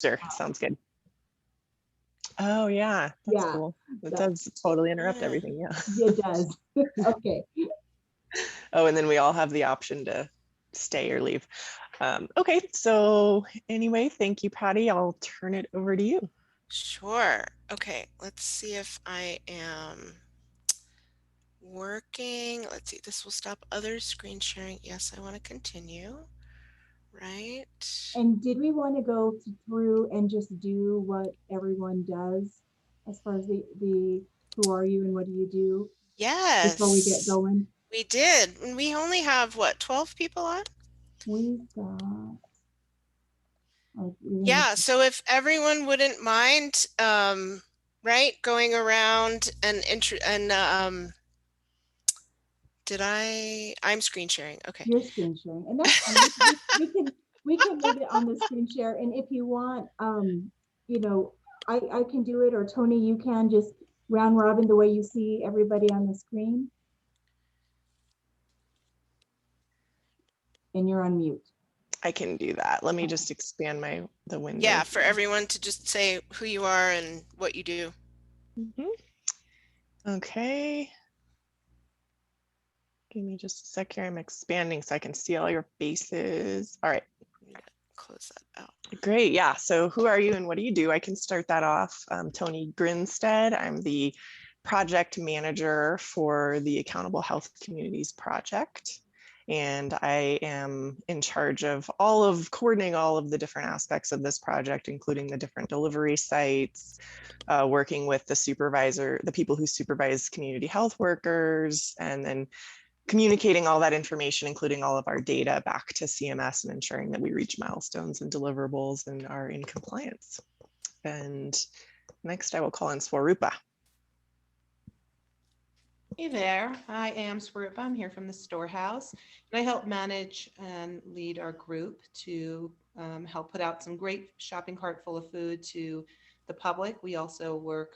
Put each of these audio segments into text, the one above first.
Sure, sounds good. Oh yeah, that's Yeah, cool. It that, does totally interrupt everything, yeah. it does. Okay. Oh, and then we all have the option to stay or leave. Okay, so anyway, thank you, Patty. I'll turn it over to you. Sure. Okay, let's see if I am working. Let's see, this will stop other screen sharing. Yes, I want to continue. Right. And did we want to go through and just do what everyone does as far as the who are you and what do you do before we get Yes, going? we did. And we only have what, 12 people on? We've got Yeah, so if everyone wouldn't mind, right, going around and I'm screen sharing. Okay. you're screen sharing, and that's fine. We can leave it on the screen share, and if you want, you know, I can do it, or Tony, you can just round robin the way you see everybody on the screen, and you're on mute. I can do that. Let me just expand the window. Yeah, for everyone to just say who you are and what you do. Okay. Give me just a sec here. I'm expanding so I can see all your faces. All right. Close that out. Great. Yeah. So who are you and what do you do? I can start that off. Tony Grinstead. I'm the project manager for the Accountable Health Communities Project. And I am in charge of coordinating all of the different aspects of this project, including the different delivery sites, working with the people who supervise community health workers, and then communicating all that information, including all of our data, back to CMS and ensuring that we reach milestones and deliverables and are in compliance. And next I will call in Swarupa. Hey there, I am Swarupa. I'm here from the storehouse, and I help manage and lead our group to help put out some great shopping cart full of food to the public. We also work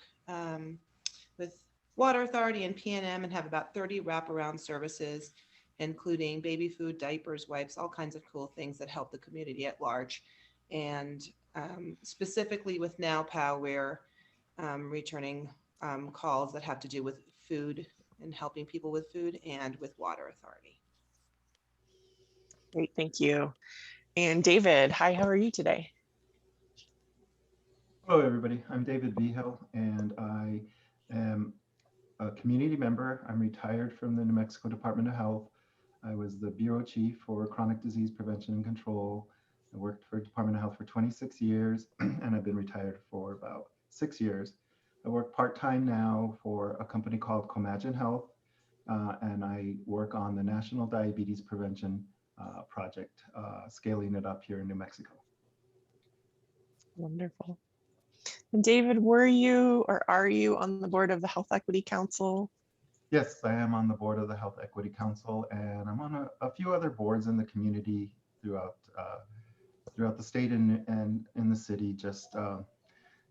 with Water Authority and PNM and have about 30 wraparound services, including baby food, diapers, wipes, all kinds of cool things that help the community at large. And specifically with NowPow, we're returning calls that have to do with food and helping people with food, and with Water Authority. Great, thank you. And David, hi, how are you today? Hello, everybody. I'm David Vigil, and I am a community member. I'm retired from the New Mexico Department of Health. I was the bureau chief for chronic disease prevention and control. I worked for Department of Health for 26 years, and I've been retired for about 6 years. I work part-time now for a company called Comagine Health, and I work on the National Diabetes Prevention Project, scaling it up here in New Mexico. Wonderful. And David, were you or are you on the board of the Health Equity Council? Yes, I am on the board of the Health Equity Council, and I'm on a few other boards in the community throughout the state and in the city, just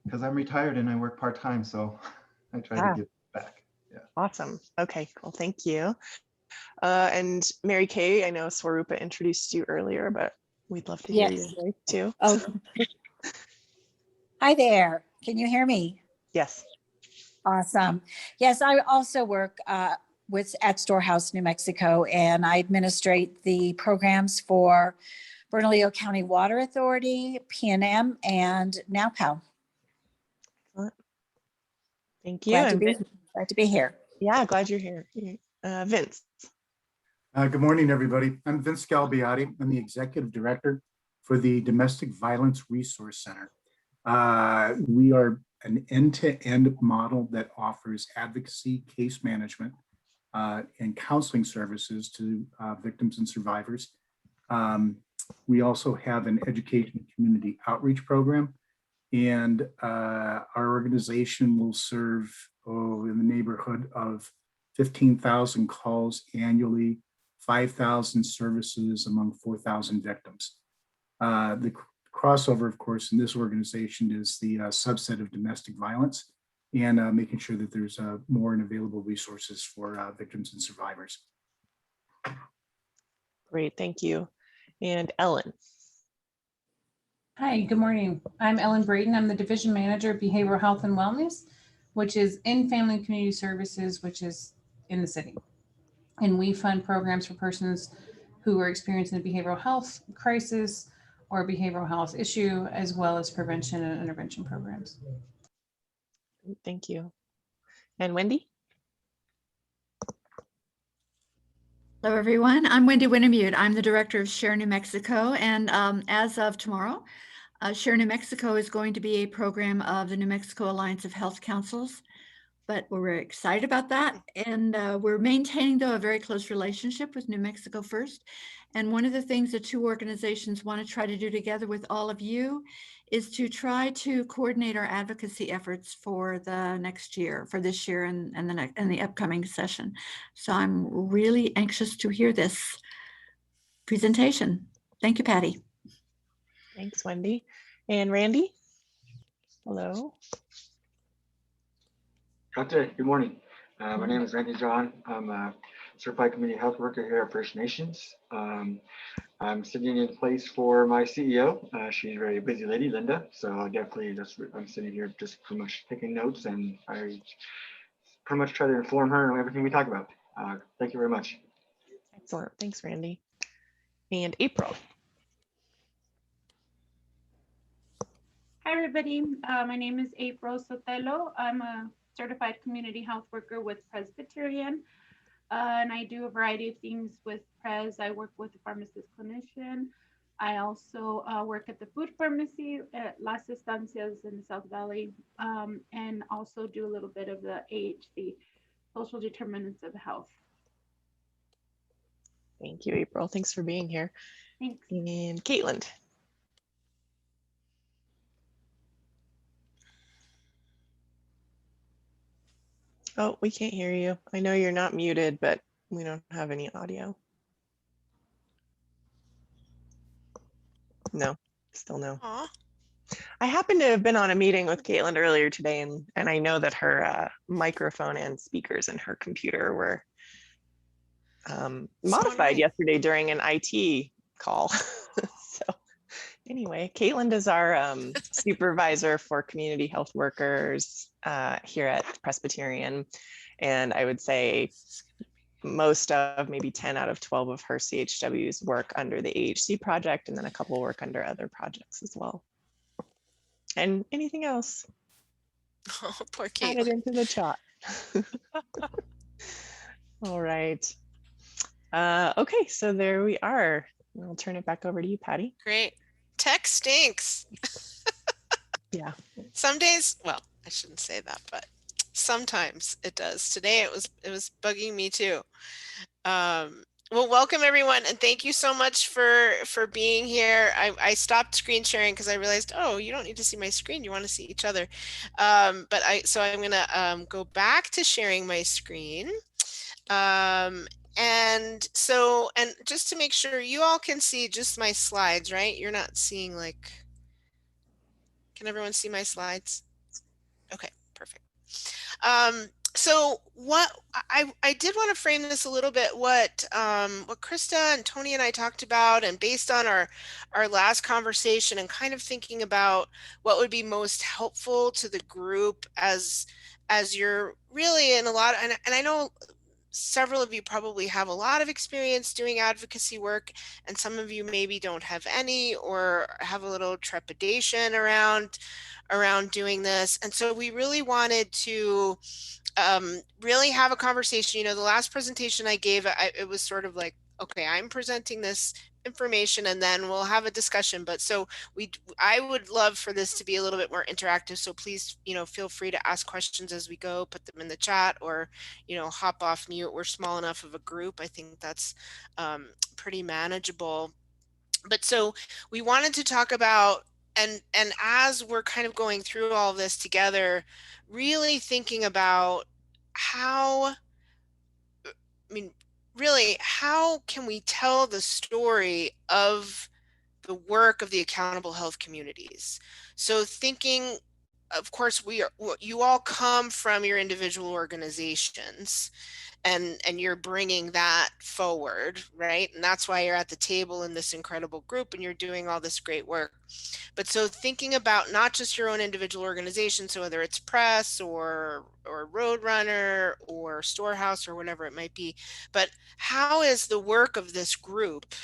because I'm retired and I work part-time, so I try to give back. Yeah. Awesome. Okay, cool. Thank you. And Mary Kay, I know Swarupa introduced you earlier, but we'd love to hear your voice too. Oh. Hi there. Can you hear me? Yes. Awesome. Yes, I also work at Storehouse, New Mexico, and I administrate the programs for Bernalillo County Water Authority, PNM, and NowPow. Thank you. Glad to be here. Yeah, glad you're here. Vince. Good morning, everybody. I'm Vince Galbiati. I'm the Executive Director for the Domestic Violence Resource Center. We are an end-to-end model that offers advocacy, case management, and counseling services to victims and survivors. We also have an education and community outreach program, and our organization will serve in the neighborhood of 15,000 calls annually, 5,000 services among 4,000 victims. The crossover, of course, in this organization is the subset of domestic violence, and making sure that there's more and available resources for victims and survivors. Great, thank you. And Ellen. Hi, good morning. I'm Ellen Braden. I'm the Division Manager of Behavioral Health and Wellness, which is in Family and Community Services, which is in the city. And we fund programs for persons who are experiencing a behavioral health crisis or a behavioral health issue, as well as prevention and intervention programs. Thank you. And Wendy? Hello, everyone. I'm Wendy Winnemute. I'm the director of Share New Mexico. And as of tomorrow, Share New Mexico is going to be a program of the New Mexico Alliance of Health Councils. But we're excited about that. And we're maintaining, though, a very close relationship with New Mexico First. And one of the things the two organizations want to try to do together with all of you is to try to coordinate our advocacy efforts for the next year, for this year and the upcoming session. So I'm really anxious to hear this presentation. Thank you, Patty. Thanks, Wendy. And Randy? Hello. Okay, good morning. My name is Randy John. I'm a certified community health worker here at First Nations. I'm sitting in place for my CEO. She's a very busy lady, Linda. So definitely I'm sitting here just pretty much taking notes, and I pretty much try to inform her on everything we talk about. Thank you very much. Excellent. Thanks, Randy. And April. Hi, everybody. My name is April Sotelo. I'm a certified community health worker with Presbyterian, and I do a variety of things with Pres. I work with a pharmacist clinician. I also work at the food pharmacy at Las Estancias in the South Valley, and also do a little bit of the AHC, social determinants of health. Thank you, April. Thanks for being here. Thanks. And Caitlin. Oh, we can't hear you. I know you're not muted, but we don't have any audio. No, still no. Aw. I happened to have been on a meeting with Caitlin earlier today, and I know that her microphone and speakers in her computer were modified yesterday during an IT call. So anyway, Caitlin is our supervisor for community health workers here at Presbyterian. And I would say most of maybe 10 out of 12 of her CHWs work under the AHC project, and then a couple work under other projects as well. And anything else? Oh, poor Add it Caitlin. into the chat. All right. Okay, so there we are. I'll turn it back over to you, Patty. Great. Tech stinks. Yeah. Some days, well, I shouldn't say that, but sometimes it does. Today it was bugging me too. Well, welcome everyone, and thank you so much for being here. I stopped screen sharing because I realized, oh, you don't need to see my screen, you want to see each other. So I'm gonna go back to sharing my screen. And just to make sure you all can see just my slides, right? You're not seeing like, can everyone see my slides? Okay, perfect. So what I did want to frame this a little bit, what Krista and Tony and I talked about, and based on our last conversation and kind of thinking about what would be most helpful to the group as you're really in a lot of, and I know several of you probably have a lot of experience doing advocacy work, and some of you maybe don't have any or have a little trepidation around doing this. And so we really wanted to really have a conversation. You know, the last presentation I gave, it was sort of like, okay, I'm presenting this information and then we'll have a discussion. But so I would love for this to be a little bit more interactive. So please, you know, feel free to ask questions as we go, put them in the chat, or, you know, hop off mute. We're small enough of a group. I think that's pretty manageable. But so we wanted to talk about, and as we're kind of going through all this together, really thinking about how, I mean, really, how can we tell the story of the work of the accountable health communities? So thinking, of course, you all come from your individual organizations, and you're bringing that forward, right? And that's why you're at the table in this incredible group and you're doing all this great work. But so thinking about not just your own individual organization, so whether it's press or Roadrunner or Storehouse or whatever it might be, but how is the work of this group,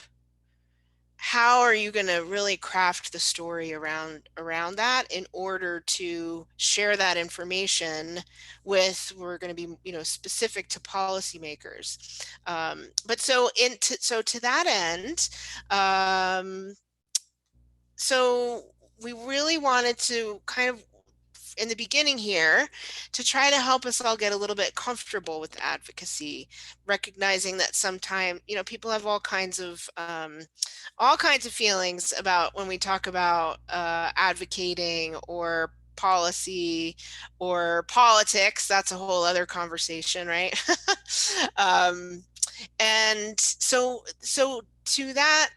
how are you going to really craft the story around that in order to share that information with, we're going to be, you know, specific to policymakers. But so to that end, so we really wanted to kind of in the beginning here to try to help us all get a little bit comfortable with advocacy, recognizing that sometimes, you know, people have all kinds of feelings about when we talk about advocating or policy or politics. That's a whole other conversation, right? And so to that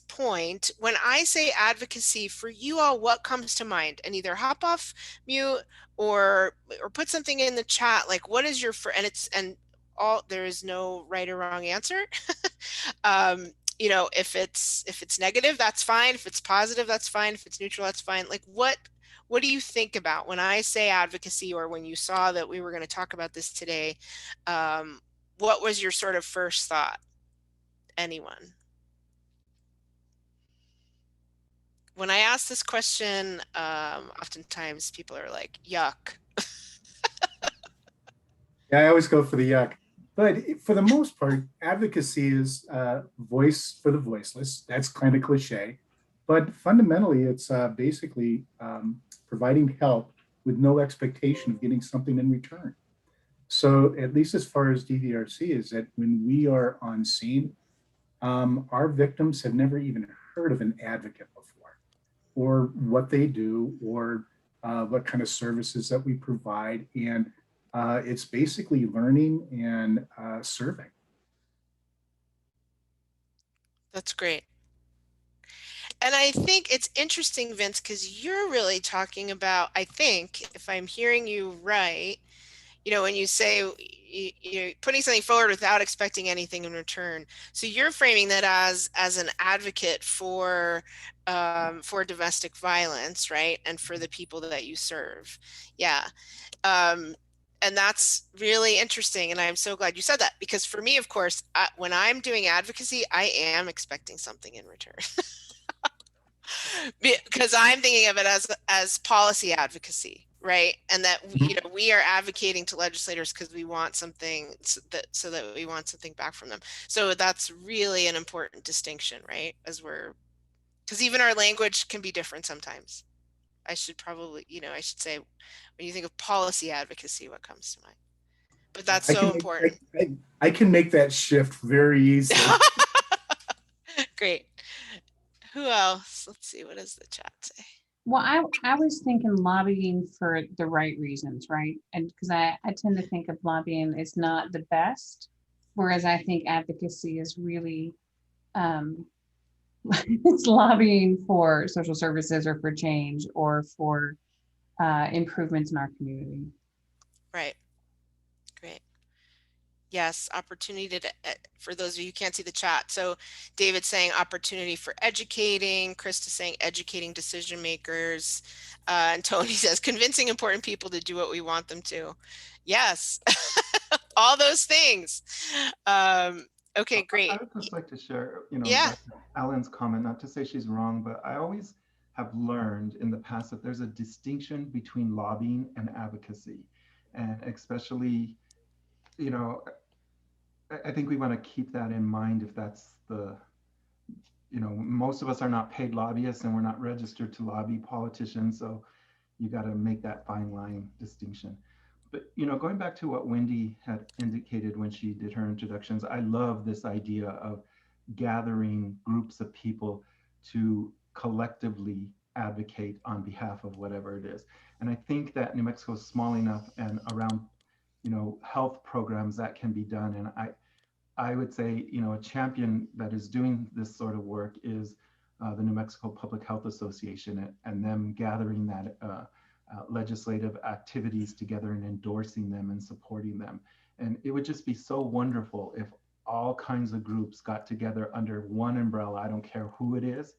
point, when I say advocacy for you all, what comes to mind? And either hop off mute or put something in the chat, like what is your there is no right or wrong answer. You know, if it's negative, that's fine. If it's positive, that's fine. If it's neutral, that's fine. Like what do you think about when I say advocacy, or when you saw that we were going to talk about this today? What was your sort of first thought? Anyone? When I ask this question, oftentimes people are like, yuck. Yeah, I always go for the yuck. But for the most part, advocacy is voice for the voiceless. That's kind of cliche. But fundamentally, it's basically providing help with no expectation of getting something in return. So at least as far as DVRC is that when we are on scene, our victims have never even heard of an advocate before, or what they do, or what kind of services that we provide. And it's basically learning and serving. That's great. And I think it's interesting, Vince, because you're really talking about, I think, if I'm hearing you right, you know, when you say you're putting something forward without expecting anything in return. So you're framing that as an advocate for domestic violence, right? And for the people that you serve. Yeah. And that's really interesting. And I'm so glad you said that, because for me, of course, when I'm doing advocacy, I am expecting something in return. Because I'm thinking of it as policy advocacy, right? And that you know, we are advocating to legislators because we want something so that we want something back from them. So that's really an important distinction, right? Because even our language can be different sometimes. I should probably, you know, I should say, when you think of policy advocacy, what comes to mind? But that's so important. I can make that shift very easily. Great. Who else? Let's see, what does the chat say? Well, I was thinking lobbying for the right reasons, right? And because I tend to think of lobbying as not the best, whereas I think advocacy is really, it's lobbying for social services or for change or for improvements in our community. Right. Great. Yes, opportunity to, for those of you who can't see the chat. So David's saying opportunity for educating, Krista saying educating decision makers, and Tony says convincing important people to do what we want them to. Yes, all those things. Okay, great. I would just like to share, you know, Yeah. Alan's comment, not to say she's wrong, but I always have learned in the past that there's a distinction between lobbying and advocacy. And especially, you know, I think we want to keep that in mind if that's the, you know, most of us are not paid lobbyists and we're not registered to lobby politicians. So you got to make that fine line distinction. But, you know, going back to what Wendy had indicated when she did her introductions, I love this idea of gathering groups of people to collectively advocate on behalf of whatever it is. And I think that New Mexico is small enough, and around, you know, health programs that can be done. And I would say, you know, a champion that is doing this sort of work is the New Mexico Public Health Association, and them gathering that legislative activities together and endorsing them and supporting them. And it would just be so wonderful if all kinds of groups got together under one umbrella. I don't care who it is,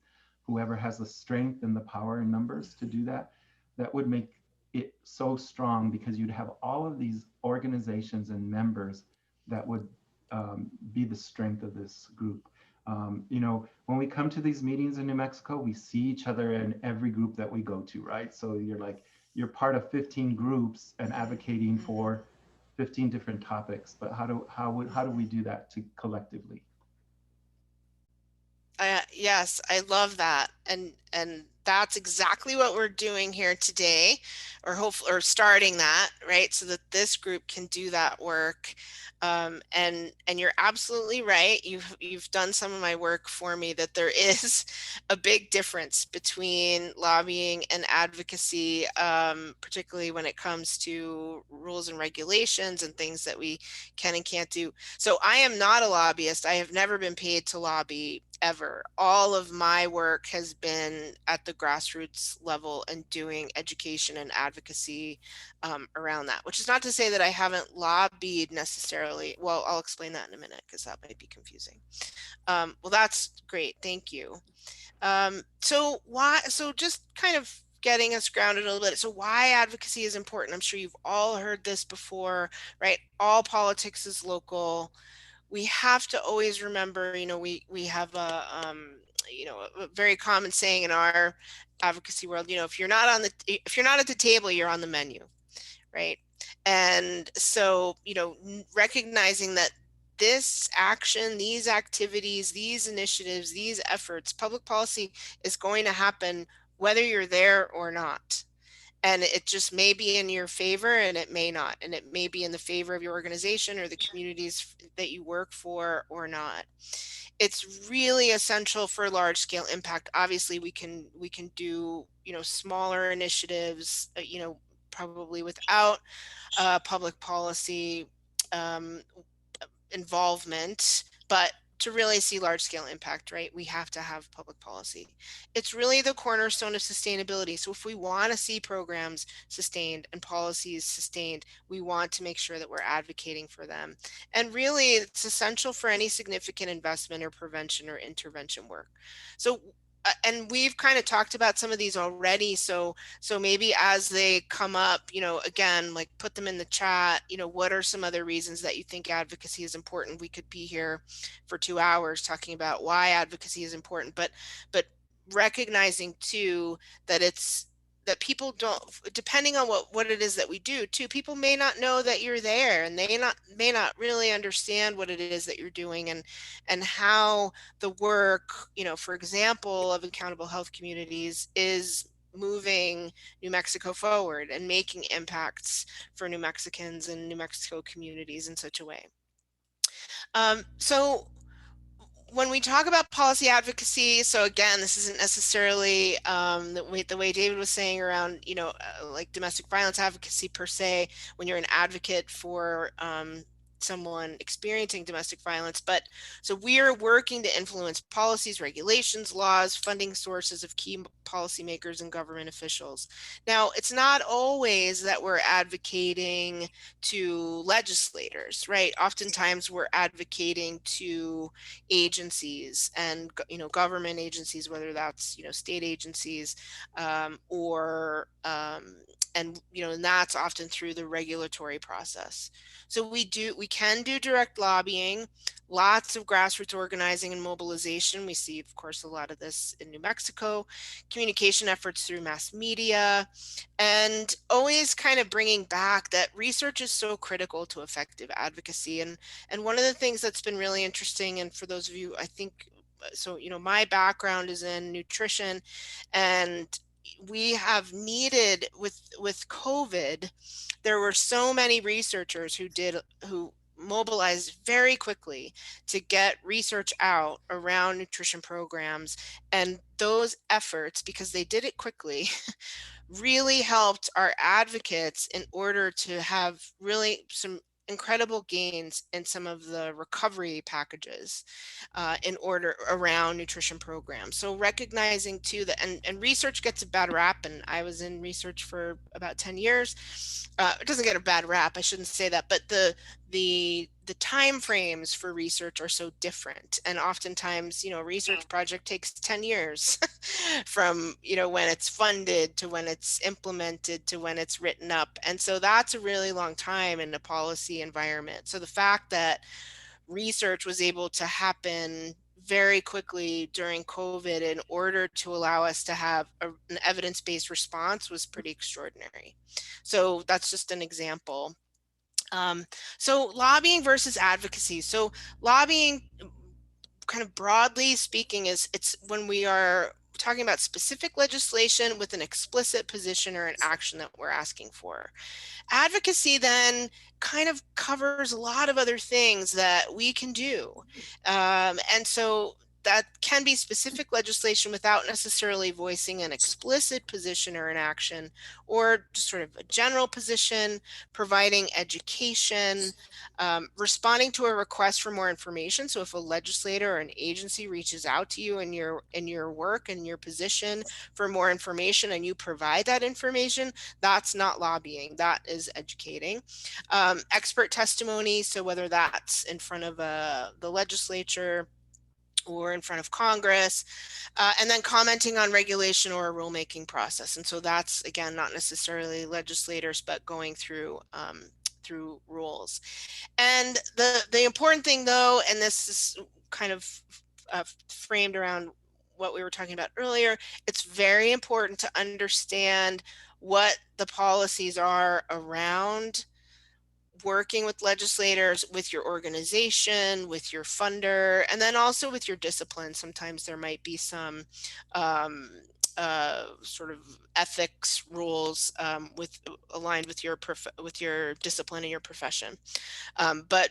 whoever has the strength and the power in numbers to do that, that would make it so strong, because you'd have all of these organizations and members that would be the strength of this group. You know, when we come to these meetings in New Mexico, we see each other in every group that we go to, right? So you're part of 15 groups and advocating for 15 different topics, but how do we do that collectively? Yes, I love that. And that's exactly what we're doing here today, or hopefully, or starting that, right? So that this group can do that work. And you're absolutely right. You've done some of my work for me, that there is a big difference between lobbying and advocacy, particularly when it comes to rules and regulations and things that we can and can't do. So I am not a lobbyist. I have never been paid to lobby ever. All of my work has been at the grassroots level and doing education and advocacy around that, which is not to say that I haven't lobbied necessarily. Well, I'll explain that in a minute, because that might be confusing. Well, that's great. Thank you. So just kind of getting us grounded a little bit. So why advocacy is important. I'm sure you've all heard this before, right? All politics is local. We have to always remember, you know, we have a very common saying in our advocacy world, you know, if you're not at the table, you're on the menu, right? And so, you know, recognizing that this action, these activities, these initiatives, these efforts, public policy is going to happen whether you're there or not. And it just may be in your favor, and it may not, and it may be in the favor of your organization or the communities that you work for or not. It's really essential for large scale impact. Obviously we can do, you know, smaller initiatives, you know, probably without public policy involvement, but to really see large scale impact, right, we have to have public policy. It's really the cornerstone of sustainability. So if we want to see programs sustained and policies sustained, we want to make sure that we're advocating for them. And really, it's essential for any significant investment or prevention or intervention work. So and we've kind of talked about some of these already. So maybe as they come up, you know, again, like put them in the chat, you know, what are some other reasons that you think advocacy is important? We could be here for 2 hours talking about why advocacy is important, but recognizing too that that people don't, depending on what it is that we do too, people may not know that you're there, and they may not really understand what it is that you're doing, and how the work, you know, for example, of accountable health communities is moving New Mexico forward and making impacts for New Mexicans and New Mexico communities in such a way. So when we talk about policy advocacy, so again, this isn't necessarily the way David was saying around, you know, like domestic violence advocacy per se, when you're an advocate for someone experiencing domestic violence. But so we are working to influence policies, regulations, laws, funding sources of key policymakers and government officials. Now, it's not always that we're advocating to legislators, right? Oftentimes we're advocating to agencies and, you know, government agencies, whether that's, you know, state agencies and, you know, and that's often through the regulatory process. So we can do direct lobbying, lots of grassroots organizing and mobilization. We see, of course, a lot of this in New Mexico, communication efforts through mass media, and always kind of bringing back that research is so critical to effective advocacy. And one of the things that's been really interesting, and for those of you, I think, so, you know, my background is in nutrition, and we have needed with COVID, there were so many researchers who mobilized very quickly to get research out around nutrition programs, and those efforts, because they did it quickly, really helped our advocates in order to have really some incredible gains in some of the recovery packages in order around nutrition programs. So recognizing too that, and research gets a bad rap, and I was in research for about 10 years. It doesn't get a bad rap, I shouldn't say that, but the time frames for research are so different, and oftentimes, you know, a research project takes 10 years from, you know, when it's funded to when it's implemented to when it's written up, and so that's a really long time in a policy environment. So the fact that research was able to happen very quickly during COVID in order to allow us to have an evidence-based response was pretty extraordinary. So that's just an example. So lobbying versus advocacy. So lobbying, kind of broadly speaking, is it's when we are talking about specific legislation with an explicit position or an action that we're asking for. Advocacy then kind of covers a lot of other things that we can do. And so that can be specific legislation without necessarily voicing an explicit position or an action, or just sort of a general position, providing education, responding to a request for more information. So if a legislator or an agency reaches out to you in your work and your position for more information and you provide that information, that's not lobbying, that is educating. Expert testimony, so whether that's in front of the legislature or in front of Congress, and then commenting on regulation or a rulemaking process. And so that's, again, not necessarily legislators, but going through through rules. And the important thing, though, and this is kind of framed around what we were talking about earlier, it's very important to understand what the policies are around working with legislators, with your organization, with your funder, and then also with your discipline. Sometimes there might be some sort of ethics rules aligned with your discipline and your profession. But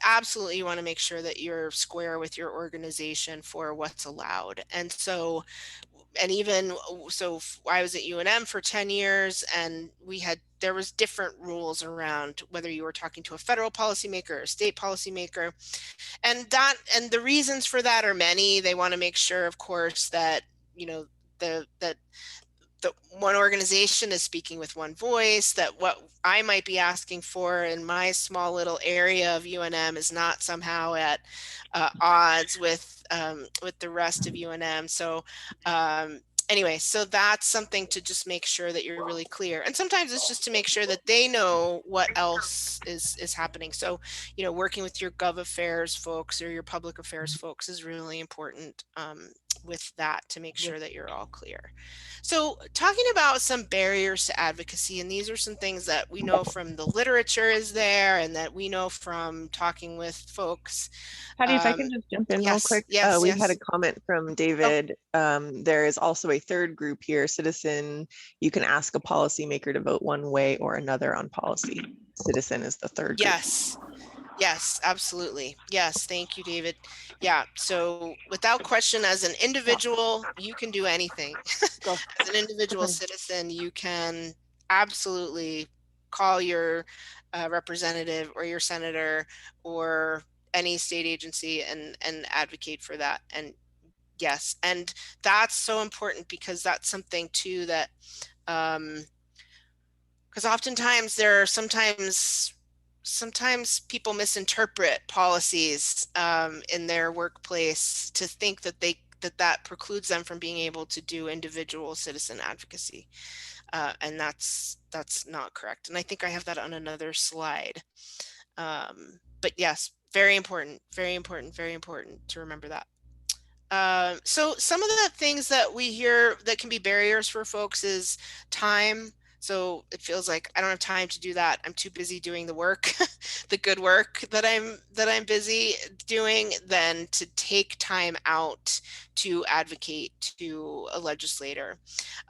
absolutely, you want to make sure that you're square with your organization for what's allowed. And so, and even so, I was at UNM for 10 years, and there was different rules around whether you were talking to a federal policymaker or a state policymaker, and the reasons for that are many. They want to make sure, of course, that, you know, that the one organization is speaking with one voice, that what I might be asking for in my small little area of UNM is not somehow at odds with the rest of UNM. So anyway, so that's something to just make sure that you're really clear. And sometimes it's just to make sure that they know what else is happening. So, you know, working with your gov affairs folks or your public affairs folks is really important with that, to make sure that you're all clear. So talking about some barriers to advocacy, and these are some things that we know from the literature is there, and that we know from talking with folks. Patty, if I can just jump in real quick. We had a comment from David. There is also a third group here, citizen. You can ask a policymaker to vote one way or another on policy. Citizen is the third group. Yes, absolutely. Yes, thank you, David. Yeah, so without question, as an individual, you can do anything. As an individual citizen, you can absolutely call your representative or your senator or any state agency and advocate for that. And yes, and that's so important, because that's something too that, because oftentimes there are sometimes people misinterpret policies in their workplace to think that that precludes them from being able to do individual citizen advocacy. And that's not correct. And I think I have that on another slide. But yes, very important, very important, very important to remember that. So some of the things that we hear that can be barriers for folks is time. So it feels like I don't have time to do that. I'm too busy doing the work, the good work that I'm busy doing, than to take time out to advocate to a legislator.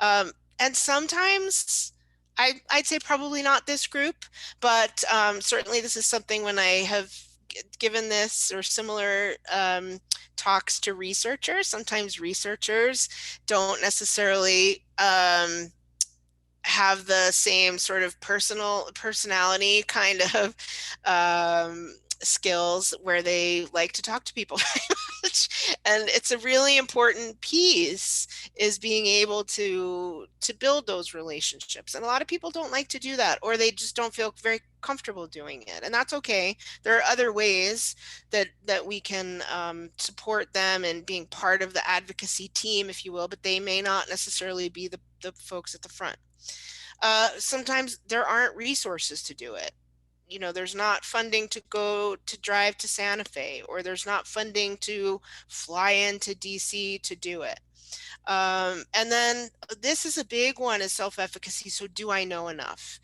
And sometimes I'd say probably not this group, but certainly this is something when I have given this or similar talks to researchers. Sometimes researchers don't necessarily have the same sort of personality kind of skills where they like to talk to people very much. And it's a really important piece, is being able to build those relationships. And a lot of people don't like to do that, or they just don't feel very comfortable doing it. And that's okay. There are other ways that we can support them in being part of the advocacy team, if you will, but they may not necessarily be the folks at the front. Sometimes there aren't resources to do it. You know, there's not funding to go to drive to Santa Fe, or there's not funding to fly into DC to do it. And then this is a big one, is self-efficacy. So do I know enough?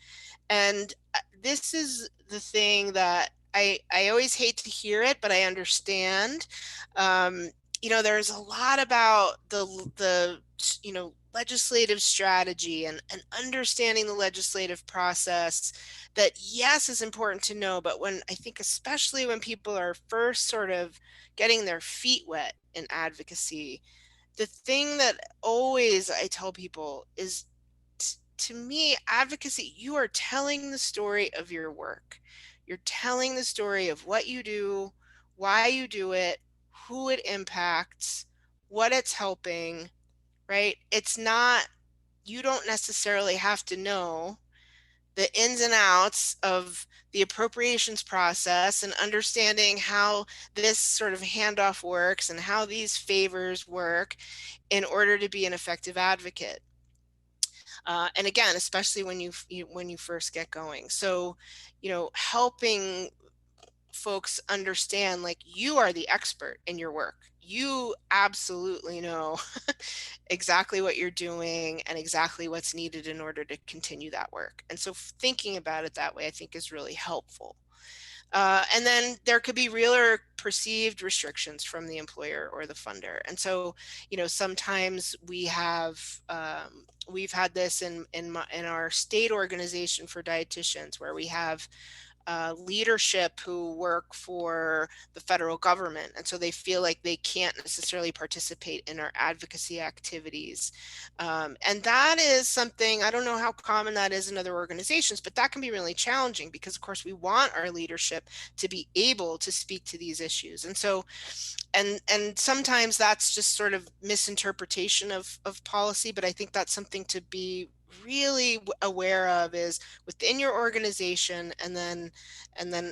And this is the thing that I always hate to hear it, but I understand. You know, there's a lot about the you know, legislative strategy and understanding the legislative process that, yes, is important to know. But when I think, especially when people are first sort of getting their feet wet in advocacy, the thing that always I tell people is, to me, advocacy, you are telling the story of your work. You're telling the story of what you do, why you do it, who it impacts, what it's helping, right? It's not, you don't necessarily have to know the ins and outs of the appropriations process and understanding how this sort of handoff works and how these favors work in order to be an effective advocate. And again, especially when you first get going. So, you know, helping folks understand, like, you are the expert in your work. You absolutely know exactly what you're doing and exactly what's needed in order to continue that work. And so thinking about it that way, I think, is really helpful. And then there could be real or perceived restrictions from the employer or the funder. And so, you know, sometimes we have, we've had this in our state organization for dietitians, where we have leadership who work for the federal government. And so they feel like they can't necessarily participate in our advocacy activities. And that is something, I don't know how common that is in other organizations, but that can be really challenging, because of course we want our leadership to be able to speak to these issues. And so, and sometimes that's just sort of misinterpretation of policy, but I think that's something to be really aware of, is within your organization, and then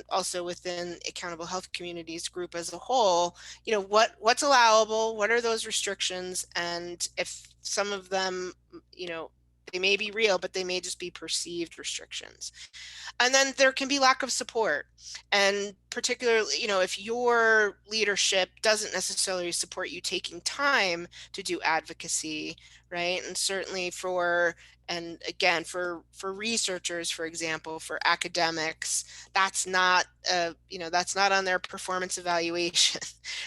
also within Accountable Health Communities group as a whole, you know, what's allowable, what are those restrictions, and if some of them, you know, they may be real, but they may just be perceived restrictions. And then there can be lack of support. And particularly, you know, if your leadership doesn't necessarily support you taking time to do advocacy, right? And certainly and again, for researchers, for example, for academics, that's not, you know, that's not on their performance evaluation,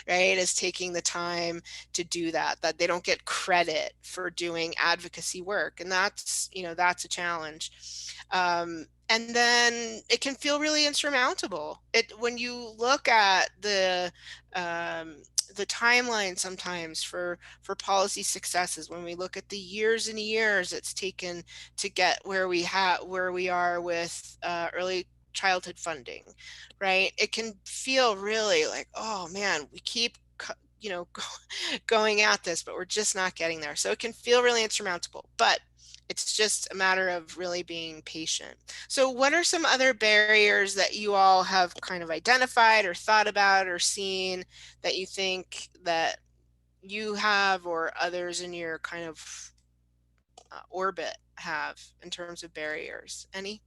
right? Is taking the time to do that they don't get credit for doing advocacy work. And that's, you know, that's a challenge. And then it can feel really insurmountable. When you look at the timeline sometimes for policy successes, when we look at the years and years it's taken to get where we are with early childhood funding, right? It can feel really like, oh man, we keep, you know, going at this, but we're just not getting there. So it can feel really insurmountable, but it's just a matter of really being patient. So what are some other barriers that you all have kind of identified or thought about or seen that you think that you have, or others in your kind of orbit have, in terms of barriers? Any?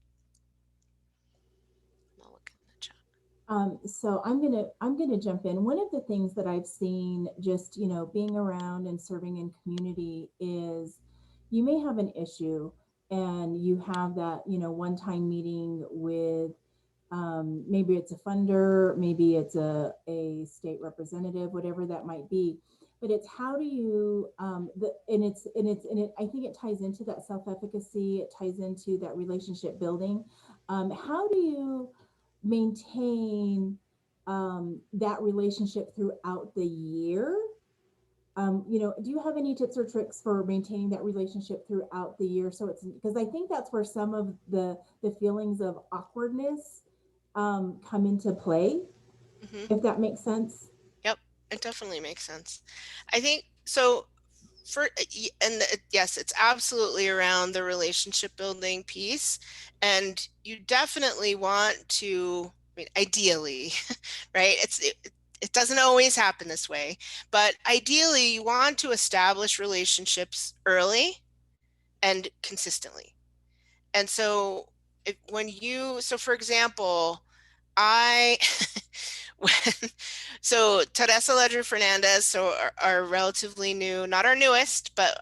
I'll look in the chat. So I'm gonna jump in. One of the things that I've seen, just, you know, being around and serving in community, is you may have an issue and you have that, you know, one-time meeting with maybe it's a funder, maybe it's a state representative, whatever that might be. But it's how do you I think it ties into that self-efficacy, it ties into that relationship building. How do you maintain that relationship throughout the year? You know, do you have any tips or tricks for maintaining that relationship throughout the year? So it's, because I think that's where some of the feelings of awkwardness come into play. if that makes sense. Yep, it definitely makes sense. I think so. Yes, it's absolutely around the relationship building piece, and you definitely want to, I mean, ideally, right? It doesn't always happen this way, but ideally you want to establish relationships early and consistently. And so so for example, I when so Teresa Ledger Fernandez, so our relatively new, not our newest, but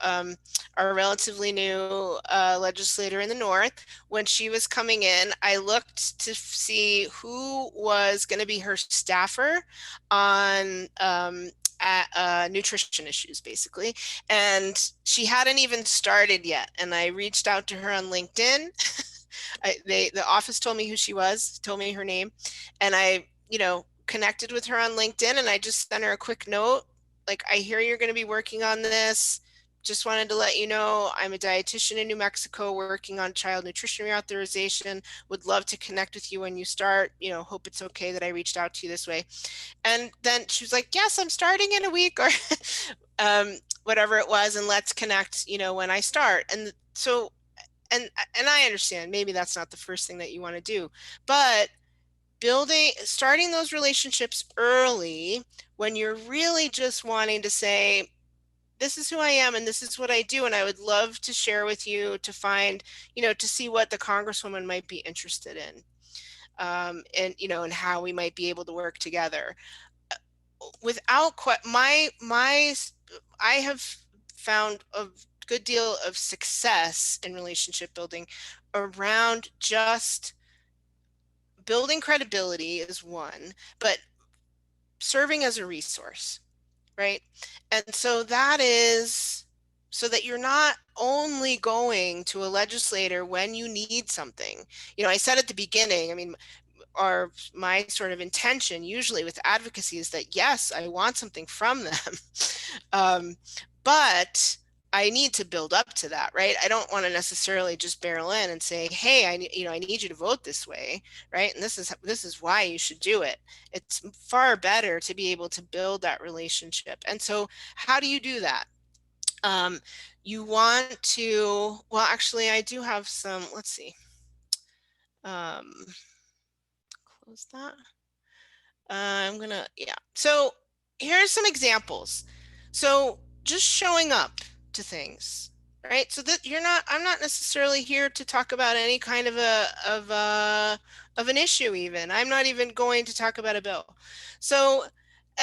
our relatively new legislator in the North, when she was coming in, I looked to see who was going to be her staffer on nutrition issues, basically. And she hadn't even started yet. And I reached out to her on LinkedIn. The office told me who she was, told me her name. And I, connected with her on LinkedIn, and I just sent her a quick note. Like, I hear you're going to be working on this. Just wanted to let you know I'm a dietitian in New Mexico working on child nutrition reauthorization. Would love to connect with you when you start. Hope it's okay that I reached out to you this way. And then she was like, yes, I'm starting in a week, or whatever it was, and let's connect, when I start. And so, and I understand maybe that's not the first thing that you want to do, but starting those relationships early when you're really just wanting to say, this is who I am and this is what I do, and I would love to share with you to find, to see what the Congresswoman might be interested in, and how we might be able to work together. I have found a good deal of success in relationship building around just building credibility is one, but serving as a resource, right? And so that is so that you're not only going to a legislator when you need something. I said at the beginning, I mean, my sort of intention usually with advocacy is that, yes, I want something from them, but I need to build up to that, right? I don't want to necessarily just barrel in and say, hey, I need you to vote this way, right? And this is why you should do it. It's far better to be able to build that relationship. And so how do you do that? You want to, well, actually, I do have some, let's see. Close that. So here's some examples. So just showing up to things, right? So that I'm not necessarily here to talk about any kind of an issue even. I'm not even going to talk about a bill. So,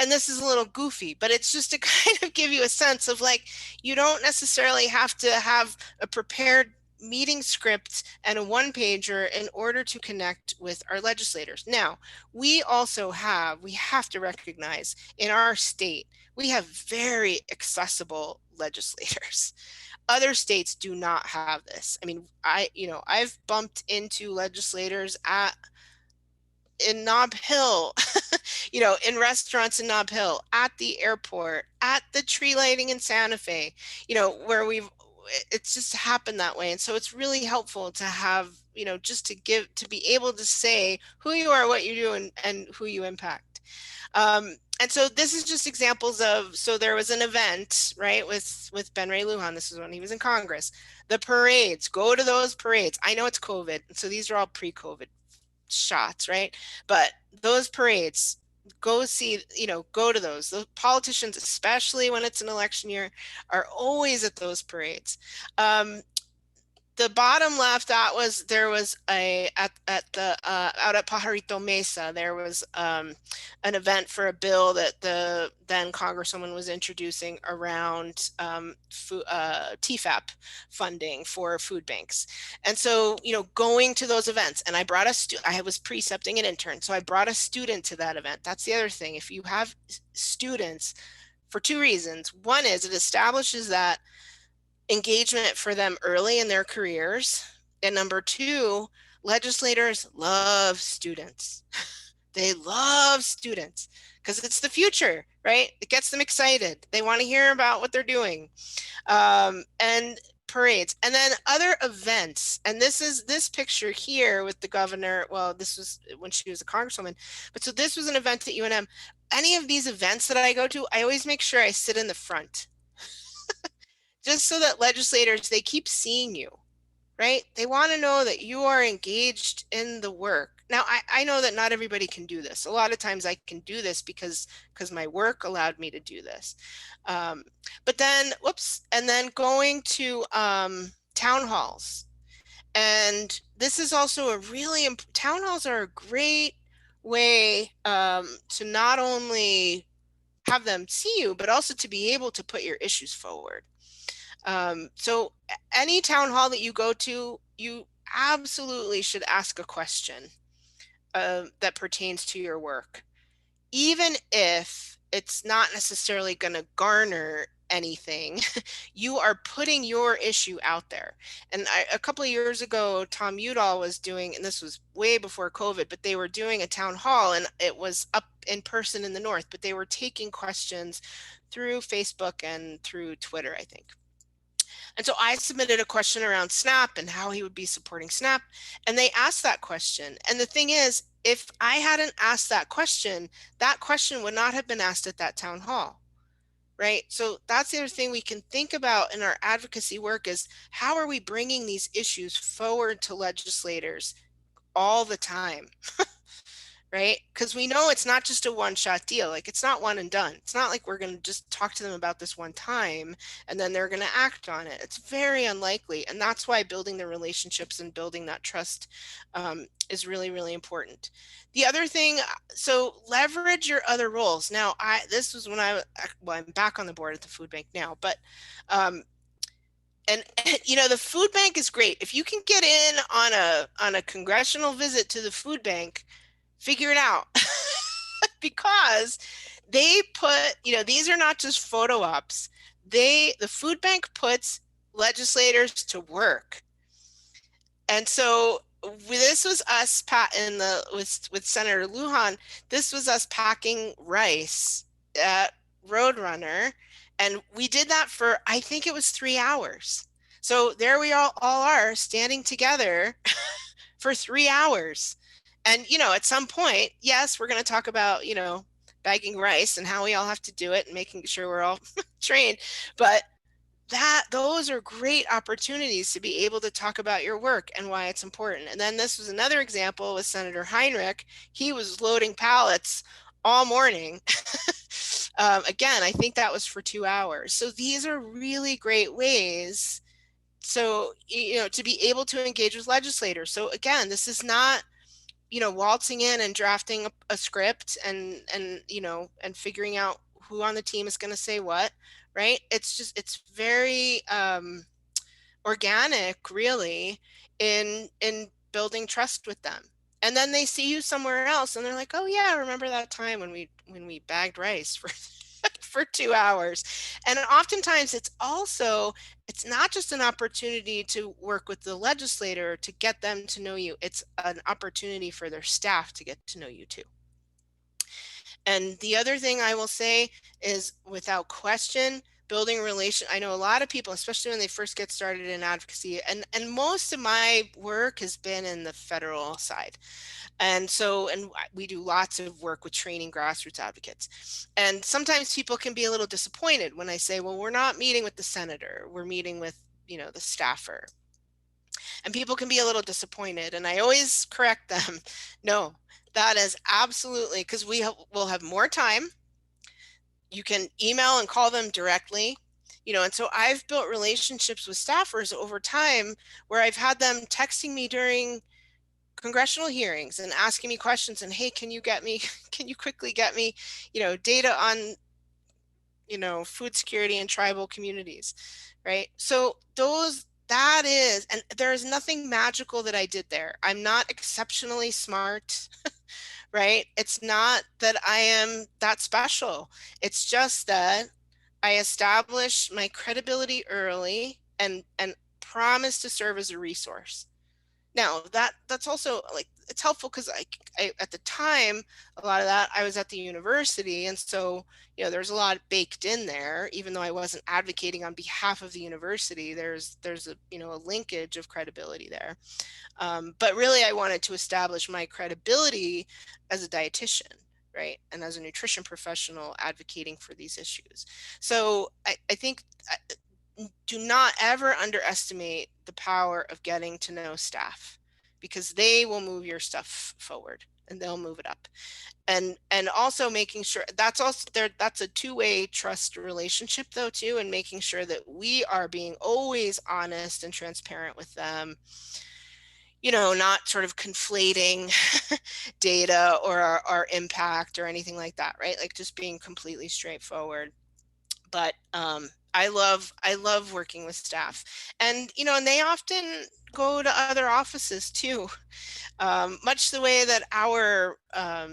and this is a little goofy, but it's just to kind of give you a sense of, like, you don't necessarily have to have a prepared meeting script and a one-pager in order to connect with our legislators. Now, we have to recognize in our state, we have very accessible legislators. Other states do not have this. I mean, I've bumped into legislators in Nob Hill, in restaurants in Nob Hill, at the airport, at the tree lighting in Santa Fe, where it's just happened that way. And so it's really helpful to have, just to be able to say who you are, what you do, and who you impact. And so this is just examples of, so there was an event, right, with Ben Ray Lujan. This is when he was in Congress. The parades, go to those parades. I know it's COVID, so these are all pre-COVID shots, right? But those parades, go to those. The politicians, especially when it's an election year, are always at those parades. The bottom left, there was out at Pajarito Mesa, there was an event for a bill that the then Congresswoman was introducing around TFAP funding for food banks. And so, going to those events, and I was precepting an intern, so I brought a student to that event. That's the other thing. If you have students, for two reasons. One is it establishes that engagement for them early in their careers. And number two, legislators love students. They love students because it's the future, right? It gets them excited. They want to hear about what they're doing. And parades, and then other events. And this picture here with the governor. Well, this was when she was a congresswoman, but so this was an event at UNM. Any of these events that I go to, I always make sure I sit in the front, just so that legislators, they keep seeing you, right? They want to know that you are engaged in the work. Now, I know that not everybody can do this. A lot of times I can do this because my work allowed me to do this. But then, whoops, and then going to town halls. And this is also a really, town halls are a great way to not only have them see you, but also to be able to put your issues forward. So any town hall that you go to, you absolutely should ask a question that pertains to your work, even if it's not necessarily going to garner anything. You are putting your issue out there. And a couple of years ago, Tom Udall was doing, and this was way before COVID, but they were doing a town hall, and it was up in person in the north, but they were taking questions through Facebook and through Twitter, I think. And so I submitted a question around SNAP and how he would be supporting SNAP. And they asked that question. And the thing is, if I hadn't asked that question would not have been asked at that town hall, right? So that's the other thing we can think about in our advocacy work is how are we bringing these issues forward to legislators all the time? Right? Because we know it's not just a one-shot deal. Like, it's not one and done. It's not like we're going to just talk to them about this one time and then they're going to act on it. It's very unlikely. And that's why building the relationships and building that trust is really, really important. The other thing, so leverage your other roles. Now, this was when I'm back on the board at the food bank now, but and you know, the food bank is great. If you can get in on a congressional visit to the food bank, figure it out. Because they put, you know, these are not just photo ops. The food bank puts legislators to work. And so this was us with Senator Lujan, this was us packing rice at Roadrunner. And we did that for, I think it was 3 hours. So there we all are standing together for 3 hours. And, you know, at some point, yes, we're going to talk about, you know, bagging rice and how we all have to do it and making sure we're all trained. But those are great opportunities to be able to talk about your work and why it's important. And then this was another example with Senator Heinrich. He was loading pallets all morning. Again, I think that was for 2 hours. So these are really great ways. So, you know, to be able to engage with legislators. So again, this is not, you know, waltzing in and drafting a script and you know, and figuring out who on the team is going to say what, right? It's very organic, really, in building trust with them. And then they see you somewhere else and they're like, oh yeah, I remember that time when we bagged rice for for 2 hours. And oftentimes it's not just an opportunity to work with the legislator to get them to know you. It's an opportunity for their staff to get to know you too. And the other thing I will say is, without question, building a relation. I know a lot of people, especially when they first get started in advocacy, and most of my work has been in the federal side. And we do lots of work with training grassroots advocates. And sometimes people can be a little disappointed when I say, well, we're not meeting with the senator, we're meeting with, you know, the staffer. And people can be a little disappointed. And I always correct them. No, that is absolutely, because we'll have more time. You can email and call them directly. You know, and so I've built relationships with staffers over time where I've had them texting me during congressional hearings and asking me questions and, hey, can you quickly get me, you know, data on, you know, food security in tribal communities, right? So and there's nothing magical that I did there. I'm not exceptionally smart, right? It's not that I am that special. It's just that I established my credibility early and promised to serve as a resource. Now that's also like, it's helpful because I at the time, a lot of that, I was at the university, and so there's a lot baked in there. Even though I wasn't advocating on behalf of the university, there's a a linkage of credibility there. But really, I wanted to establish my credibility as a dietitian, right, and as a nutrition professional advocating for these issues. So I think do not ever underestimate the power of getting to know staff, because they will move your stuff forward and they'll move it up. And also making sure that's also there, that's a two-way trust relationship though too, and making sure that we are being always honest and transparent with them, not sort of conflating data or our impact or anything like that, right? Like just being completely straightforward. But I love working with staff, and and they often go to other offices too, much the way that our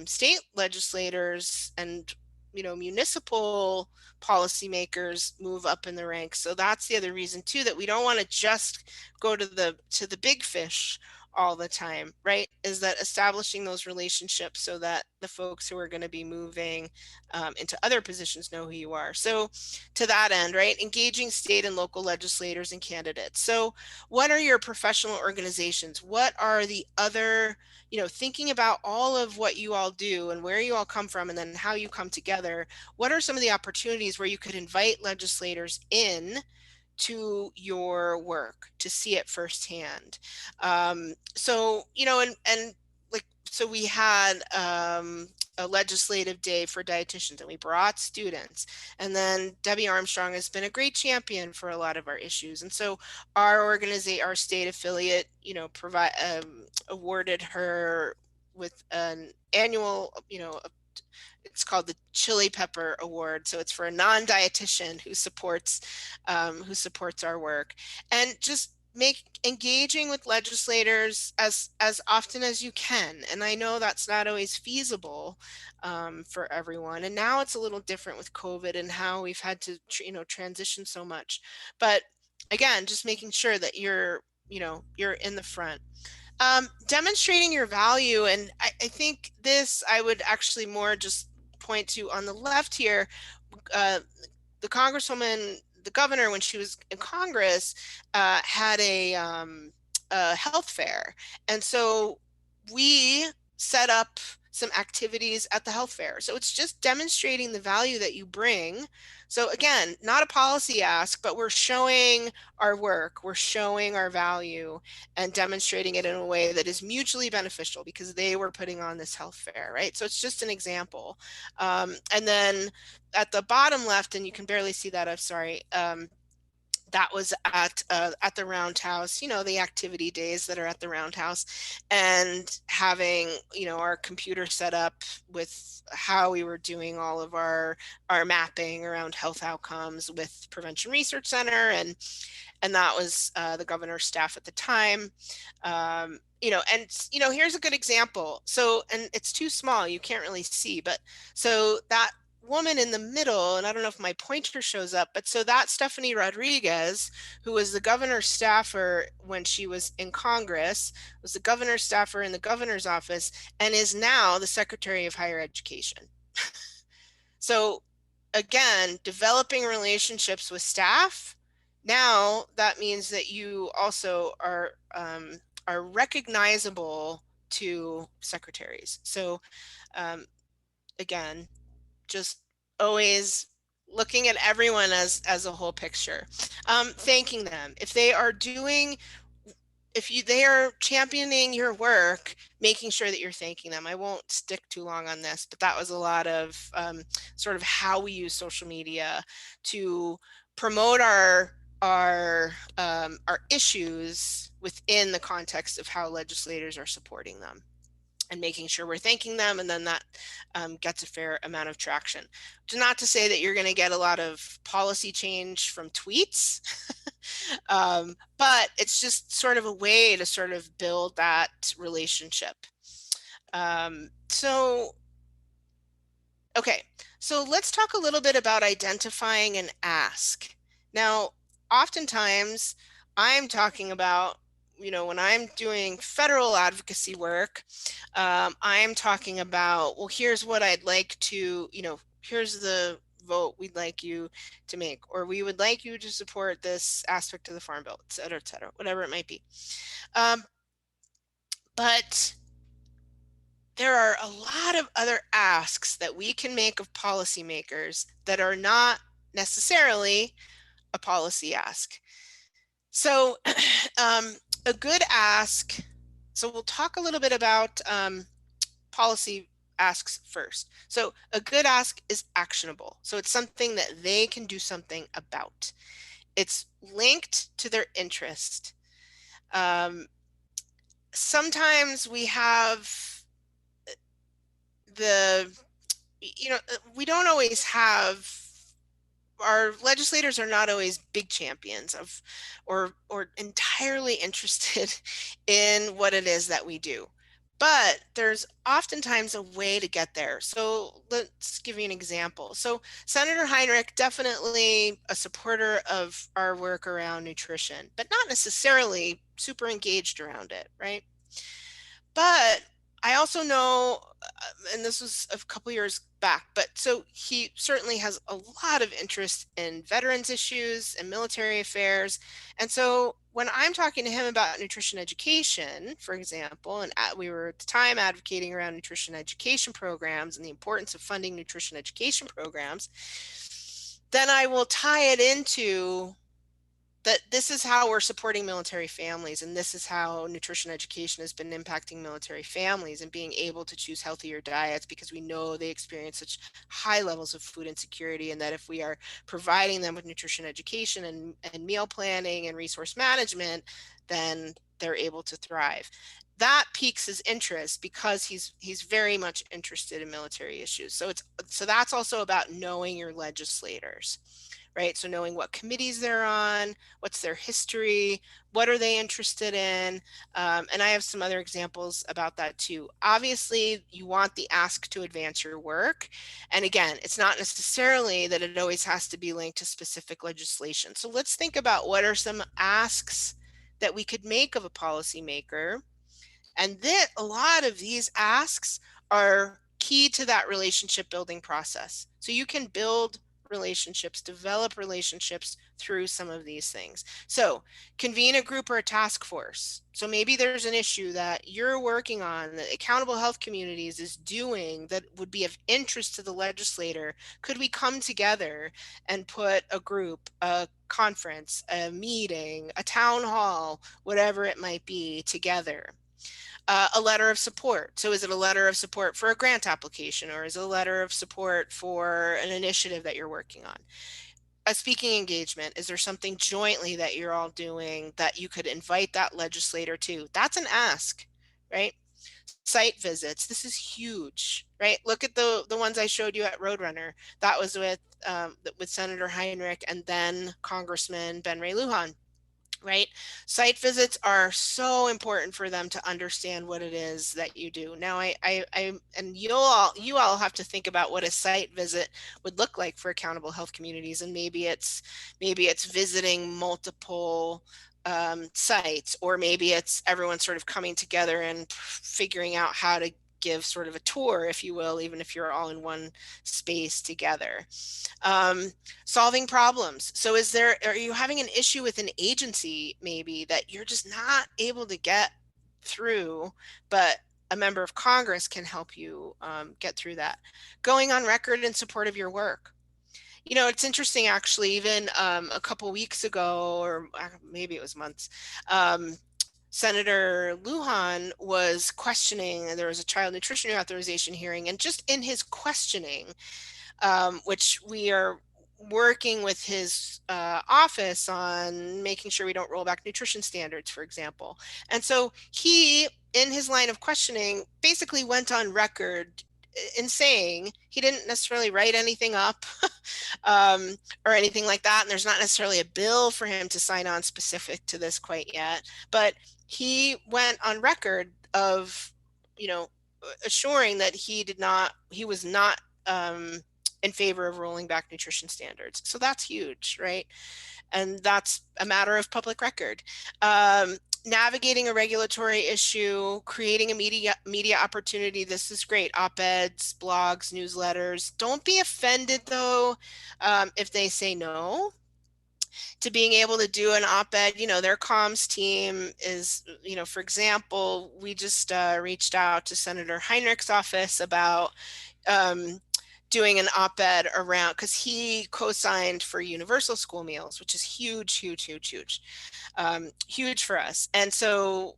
state legislators and municipal policymakers move up in the ranks. So that's the other reason too, that we don't want to just go to the big fish all the time, right? Is that establishing those relationships so that the folks who are going to be moving into other positions know who you are. So to that end, right, engaging state and local legislators and candidates. So what are your professional organizations? What are the other, thinking about all of what you all do and where you all come from and then how you come together, what are some of the opportunities where you could invite legislators in to your work to see it firsthand? So, and like, so we had a legislative day for dietitians, and we brought students, and then Debbie Armstrong has been a great champion for a lot of our issues. And so our state affiliate, awarded her with an annual, it's called the Chili Pepper Award. So it's for a non-dietitian who supports our work. And just engaging with legislators as often as you can. And I know that's not always feasible for everyone. And now it's a little different with COVID and how we've had to transition so much. But again, just making sure that you're in the front. Demonstrating your value. And I think this, I would actually more just point to on the left here, the Congresswoman, the governor, when she was in Congress, had a health fair. And so we set up some activities at the health fair. So it's just demonstrating the value that you bring. So again, not a policy ask, but we're showing our work, we're showing our value and demonstrating it in a way that is mutually beneficial because they were putting on this health fair, right? So it's just an example. And then at the bottom left, and you can barely see that, I'm sorry, that was at the Roundhouse, the activity days that are at the Roundhouse, and having, our computer set up with how we were doing all of our mapping around health outcomes with Prevention Research Center. And that was the governor's staff at the time. And, here's a good example. So, and it's too small, you can't really see, but so that woman in the middle, and I don't know if my pointer shows up, but so that's Stephanie Rodriguez, who was the governor's staffer when she was in Congress, was the governor's staffer in the governor's office, and is now the Secretary of Higher Education. So again, developing relationships with staff. Now that means that you also are recognizable to secretaries. So again, just always looking at everyone as a whole picture. Thanking them if they are they are championing your work, making sure that you're thanking them. I won't stick too long on this, but that was a lot of sort of how we use social media to promote our issues within the context of how legislators are supporting them, and making sure we're thanking them, and then that gets a fair amount of traction. Not to say that you're going to get a lot of policy change from tweets, but it's just sort of a way to sort of build that relationship. Okay, so let's talk a little bit about identifying an ask. Now, oftentimes I'm talking about when I'm doing federal advocacy work, I am talking about, well, here's what I'd like to, here's the vote we'd like you to make, or we would like you to support this aspect of the Farm Bill, et cetera, whatever it might be. But there are a lot of other asks that we can make of policymakers that are not necessarily a policy ask. So a good ask, so we'll talk a little bit about policy asks first. So a good ask is actionable. So it's something that they can do something about. It's linked to their interest. Sometimes we have we don't always have, our legislators are not always big champions of or entirely interested in what it is that we do. But there's oftentimes a way to get there. So let's give you an example. So Senator Heinrich, definitely a supporter of our work around nutrition, but not necessarily super engaged around it, right? But I also know, and this was a couple years back, but so he certainly has a lot of interest in veterans issues and military affairs. And so when I'm talking to him about nutrition education, for example, and we were at the time advocating around nutrition education programs and the importance of funding nutrition education programs, then I will tie it into that this is how we're supporting military families, and this is how nutrition education has been impacting military families and being able to choose healthier diets, because we know they experience such high levels of food insecurity, and that if we are providing them with nutrition education and meal planning and resource management, then they're able to thrive. That piques his interest because he's very much interested in military issues. So that's also about knowing your legislators. Right? So knowing what committees they're on, what's their history, what are they interested in? And I have some other examples about that too. Obviously, you want the ask to advance your work. And again, it's not necessarily that it always has to be linked to specific legislation. So let's think about what are some asks that we could make of a policymaker. And then a lot of these asks are key to that relationship building process. So you can build relationships, develop relationships through some of these things. So convene a group or a task force. So maybe there's an issue that you're working on that Accountable Health Communities is doing that would be of interest to the legislator. Could we come together and put a group, a conference, a meeting, a town hall, whatever it might be, together? A letter of support. So is it a letter of support for a grant application, or is it a letter of support for an initiative that you're working on? A speaking engagement. Is there something jointly that you're all doing that you could invite that legislator to? That's an ask, right? Site visits. This is huge, right? Look at the ones I showed you at Roadrunner. That was with Senator Heinrich and then Congressman Ben Ray Lujan. Right? Site visits are so important for them to understand what it is that you do. Now, and you all have to think about what a site visit would look like for Accountable Health Communities, and maybe it's visiting multiple sites, or maybe it's everyone sort of coming together and figuring out how to give sort of a tour, if you will, even if you're all in one space together. Solving problems. So are you having an issue with an agency maybe that you're just not able to get through, but a member of Congress can help you get through that? Going on record in support of your work. It's interesting, actually, even a couple weeks ago, or maybe it was months, Senator Lujan was questioning, there was a child nutrition reauthorization hearing, and just in his questioning, which we are working with his office on making sure we don't roll back nutrition standards, for example. And so he, in his line of questioning, basically went on record in saying he didn't necessarily write anything up or anything like that. And there's not necessarily a bill for him to sign on specific to this quite yet. But he went on record of, assuring that he was not in favor of rolling back nutrition standards. So that's huge, right? And that's a matter of public record. navigating a regulatory issue, creating a media opportunity. This is great. Op-eds, blogs, newsletters. Don't be offended though if they say no to being able to do an op-ed. You know, their comms team is, you know, for example, we just reached out to Senator Heinrich's office about doing an op-ed around, because he co-signed for universal school meals, which is huge, huge, huge, huge. Huge for us. And so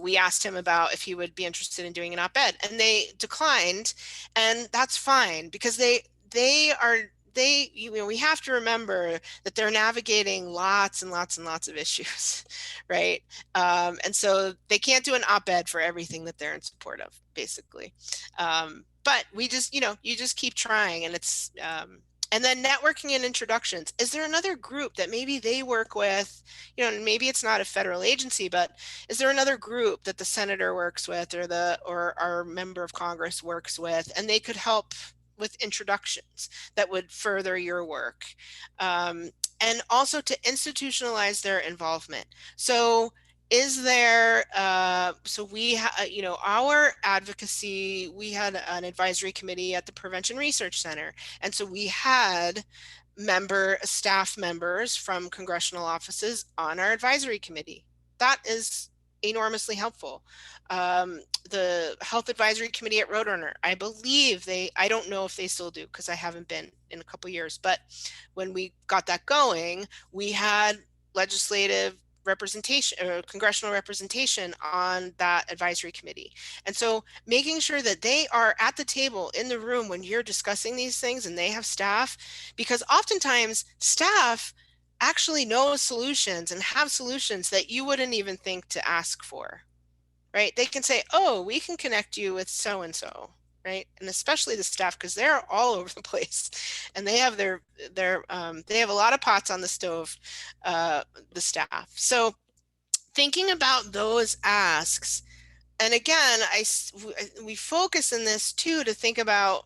we asked him about if he would be interested in doing an op-ed, and they declined, and that's fine, because you know, we have to remember that they're navigating lots and lots and lots of issues, right? And so they can't do an op-ed for everything that they're in support of, basically. But we just, you know, you just keep trying, and it's, and then networking and introductions. Is there another group that maybe they work with? You know, maybe it's not a federal agency, but is there another group that the senator works with, or our member of Congress works with, and they could help with introductions that would further your work? And also to institutionalize their involvement. So is there, so we, you know, our advocacy, we had an advisory committee at the Prevention Research Center. And so we had staff members from congressional offices on our advisory committee. That is enormously helpful. The Health Advisory Committee at Roadrunner, I believe I don't know if they still do, because I haven't been in a couple years, but when we got that going, we had legislative representation or congressional representation on that advisory committee. And so making sure that they are at the table in the room when you're discussing these things, and they have staff, because oftentimes staff actually know solutions and have solutions that you wouldn't even think to ask for, right? They can say, oh, we can connect you with so-and-so, right? And especially the staff, because they're all over the place, and they have they have a lot of pots on the stove, the staff. So thinking about those asks, and again, we focus in this too, to think about,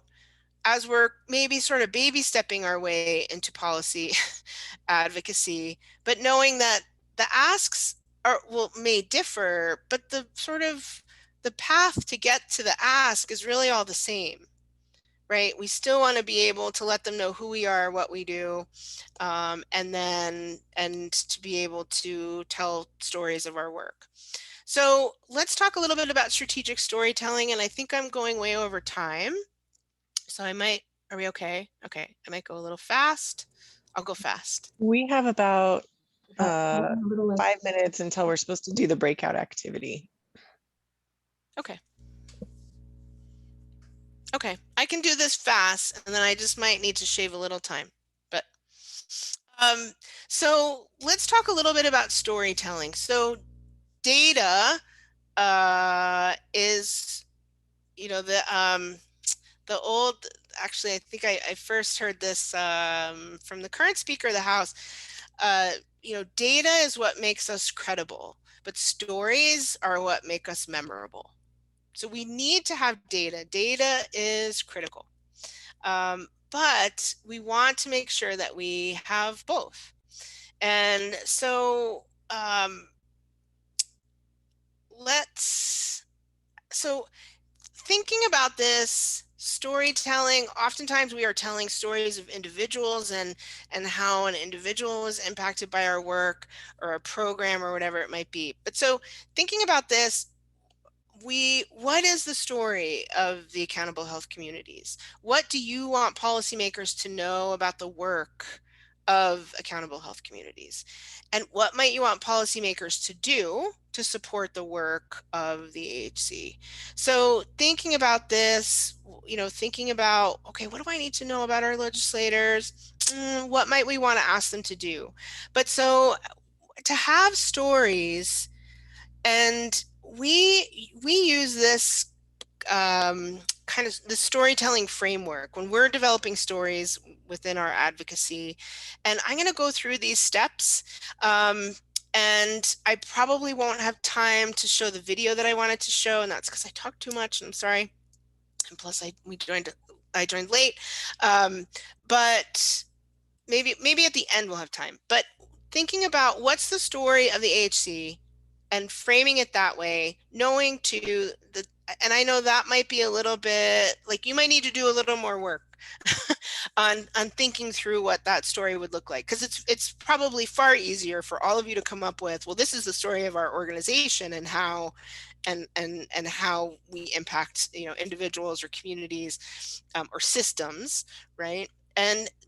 as we're maybe sort of baby stepping our way into policy advocacy, but knowing that the asks may differ, but the path to get to the ask is really all the same, right? We still want to be able to let them know who we are, what we do, and to be able to tell stories of our work. So let's talk a little bit about strategic storytelling, and I think I'm going way over time. So are we okay? Okay, I might go a little fast. I'll go fast. We have about 5 minutes until we're supposed to do the breakout activity. Okay. Okay, I can do this fast, and then I just might need to shave a little time. But so let's talk a little bit about storytelling. So data is, you know, the old, actually, I think I first heard this from the current Speaker of the House. You know, data is what makes us credible, but stories are what make us memorable. So we need to have data. Data is critical. But we want to make sure that we have both. And so thinking about this storytelling, oftentimes we are telling stories of individuals and how an individual is impacted by our work or a program or whatever it might be. But so thinking about this, what is the story of the accountable health communities? What do you want policymakers to know about the work of accountable health communities? And what might you want policymakers to do to support the work of the AHC? So thinking about this, you know, thinking about, okay, what do I need to know about our legislators? What might we want to ask them to do? But so to have stories, and we use this kind of the storytelling framework when we're developing stories within our advocacy. And I'm going to go through these steps. And I probably won't have time to show the video that I wanted to show, and that's because I talked too much, and I'm sorry. And plus I joined late. But maybe at the end we'll have time. But thinking about what's the story of the AHC, and framing it that way, knowing too that, and I know that might be a little bit like you might need to do a little more work on thinking through what that story would look like, because it's probably far easier for all of you to come up with, well, this is the story of our organization and how and how we impact, you know, individuals or communities or systems, right?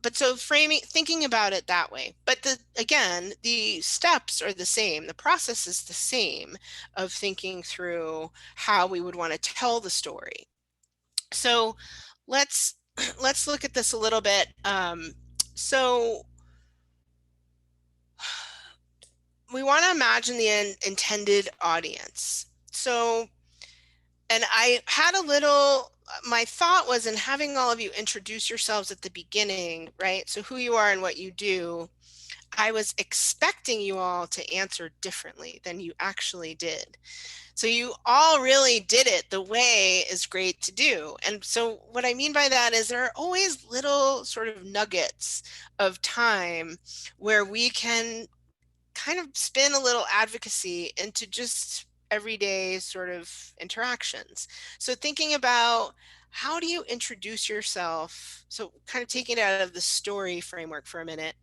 But so thinking about it that way, but again, the steps are the same. The process is the same of thinking through how we would want to tell the story. So let's look at this a little bit. So we want to imagine the intended audience. So, and I had a little, my thought was in having all of you introduce yourselves at the beginning, right? So who you are and what you do. I was expecting you all to answer differently than you actually did. So you all really did it the way is great to do. And so what I mean by that is there are always little sort of nuggets of time where we can kind of spin a little advocacy into just everyday sort of interactions. So thinking about how do you introduce yourself? So kind of taking it out of the story framework for a minute.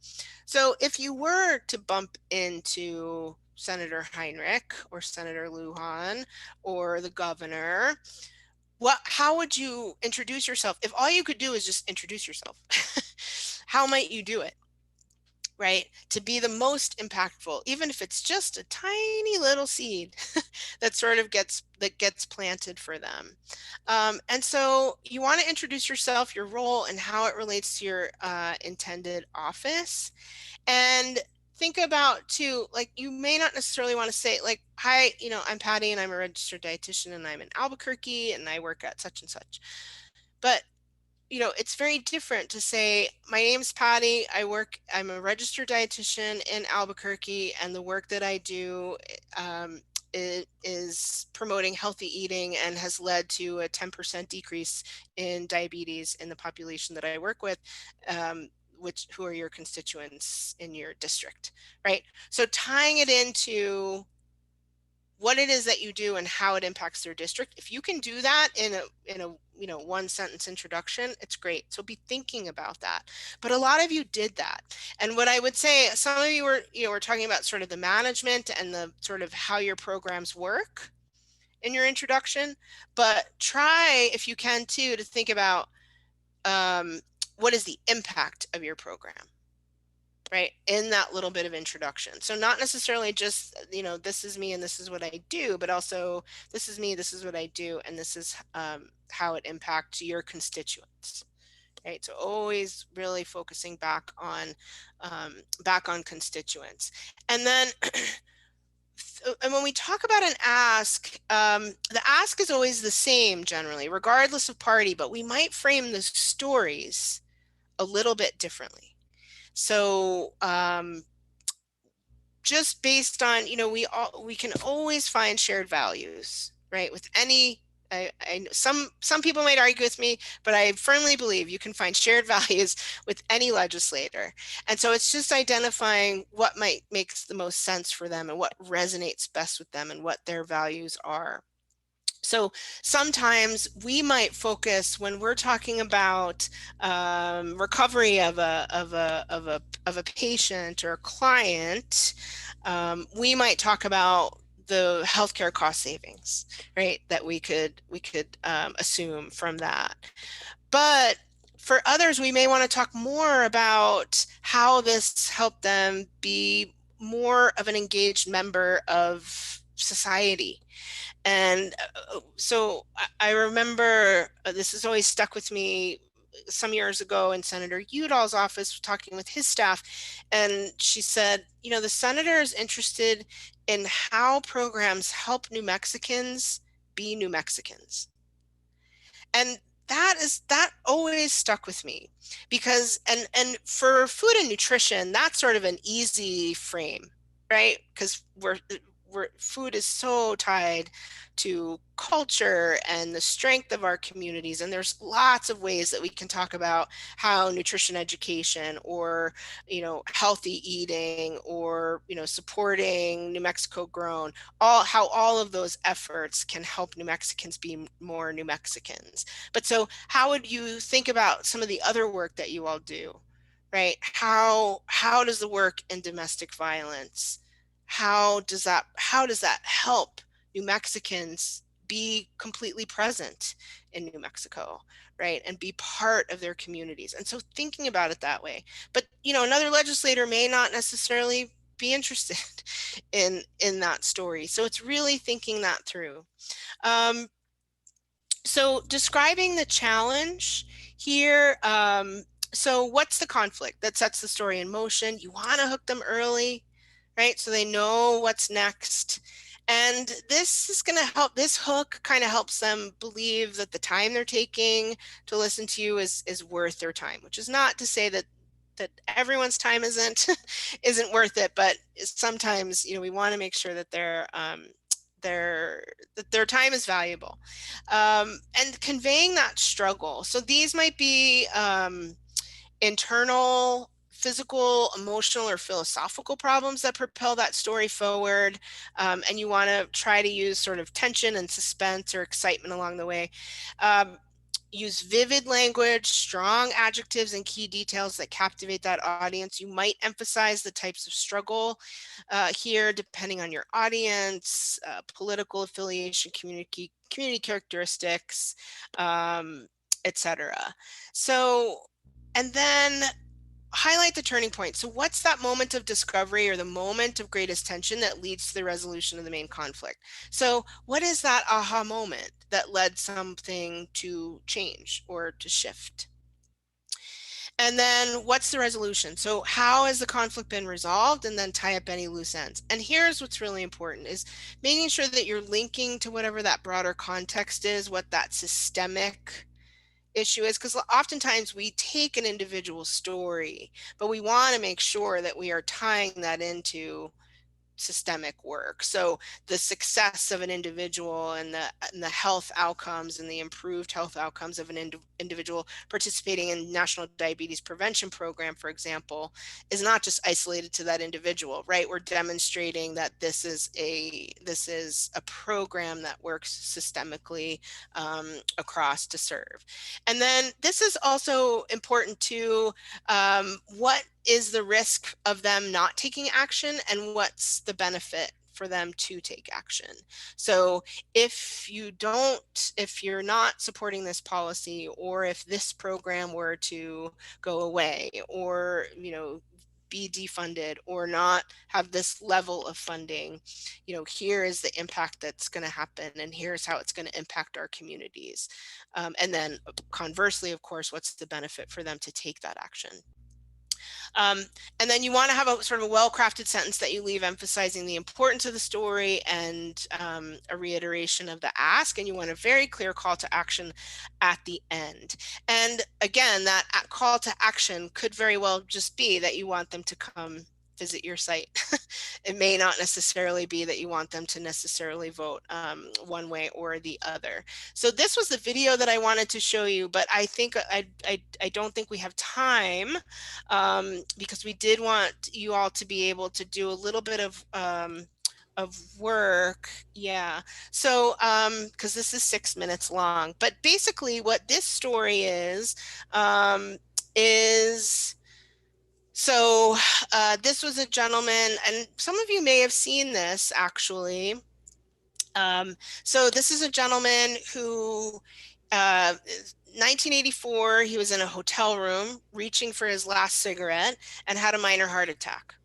So if you were to bump into Senator Heinrich or Senator Lujan or the governor, how would you introduce yourself? If all you could do is just introduce yourself, how might you do it? Right? To be the most impactful, even if it's just a tiny little seed that sort of gets planted for them. And so you want to introduce yourself, your role, and how it relates to your intended office. And think about too, like you may not necessarily want to say like, hi, you know, I'm Patty and I'm a registered dietitian and I'm in Albuquerque and I work at such and such. But you know, it's very different to say, my name's Patty, I'm a registered dietitian in Albuquerque, and the work that I do is promoting healthy eating and has led to a 10% decrease in diabetes in the population that I work with, who are your constituents in your district, right? So tying it into what it is that you do and how it impacts their district. If you can do that in a you know, one sentence introduction, it's great. So be thinking about that. But a lot of you did that. And what I would say, some of you were, you know, we're talking about sort of the management and the sort of how your programs work in your introduction, but try, if you can too, to think about what is the impact of your program, right, in that little bit of introduction. So not necessarily just, you know, this is me and this is what I do, but also this is me, this is what I do, and this is how it impacts your constituents, right? So always really focusing back on constituents. And then and when we talk about an ask, the ask is always the same generally, regardless of party, but we might frame the stories a little bit differently. So just based on, you know, we can always find shared values, right? With any, some people might argue with me, but I firmly believe you can find shared values with any legislator. And so it's just identifying what makes the most sense for them and what resonates best with them and what their values are. So sometimes we might focus when we're talking about recovery of a patient or a client. We might talk about the healthcare cost savings, right? That we could assume from that. But for others, we may want to talk more about how this helped them be more of an engaged member of society. And so I remember this has always stuck with me some years ago in Senator Udall's office talking with his staff. And she said, you know, the senator is interested in how programs help New Mexicans be New Mexicans. And that always stuck with me because, and for food and nutrition, that's sort of an easy frame, right? Because food is so tied to culture and the strength of our communities. And there's lots of ways that we can talk about how nutrition education or, healthy eating or, supporting New Mexico grown, how all of those efforts can help New Mexicans be more New Mexicans. But so how would you think about some of the other work that you all do, right? How does the work in domestic violence, how does that help New Mexicans be completely present in New Mexico, right? And be part of their communities. And so thinking about it that way. But, another legislator may not necessarily be interested in that story. So it's really thinking that through. So describing the challenge here. So what's the conflict that sets the story in motion? You want to hook them early, right? So they know what's next. And this is going to help, this hook kind of helps them believe that the time they're taking to listen to you is worth their time, which is not to say that everyone's time isn't worth it, but sometimes, we want to make sure that their time is valuable, and conveying that struggle. So these might be internal, physical, emotional, or philosophical problems that propel that story forward. And you want to try to use sort of tension and suspense or excitement along the way. Use vivid language, strong adjectives, and key details that captivate that audience. You might emphasize the types of struggle here, depending on your audience, political affiliation, community characteristics, etc. So, and then highlight the turning point. So what's that moment of discovery or the moment of greatest tension that leads to the resolution of the main conflict? So what is that aha moment that led something to change or to shift? And then what's the resolution? So how has the conflict been resolved? And then tie up any loose ends. And here's what's really important is making sure that you're linking to whatever that broader context is, what that systemic issue is, because oftentimes we take an individual story, but we want to make sure that we are tying that into systemic work. So the success of an individual and the health outcomes and the improved health outcomes of an individual participating in National Diabetes Prevention Program, for example, is not just isolated to that individual, right? We're demonstrating that this is a program that works systemically across to serve. And then this is also important to what is the risk of them not taking action and what's the benefit for them to take action. So if you're not supporting this policy, or if this program were to go away, or be defunded or not have this level of funding, here is the impact that's going to happen, and here's how it's going to impact our communities. And then conversely, of course, what's the benefit for them to take that action? And then you want to have a sort of a well-crafted sentence that you leave emphasizing the importance of the story and a reiteration of the ask, and you want a very clear call to action at the end. And again, that call to action could very well just be that you want them to come visit your site. It may not necessarily be that you want them to necessarily vote one way or the other. So this was the video that I wanted to show you, but I think I don't think we have time because we did want you all to be able to do a little bit of work. Yeah. So because this is 6 minutes long, but basically what this story is so this was a gentleman, and some of you may have seen this actually. So this is a gentleman who 1984, he was in a hotel room reaching for his last cigarette and had a minor heart attack.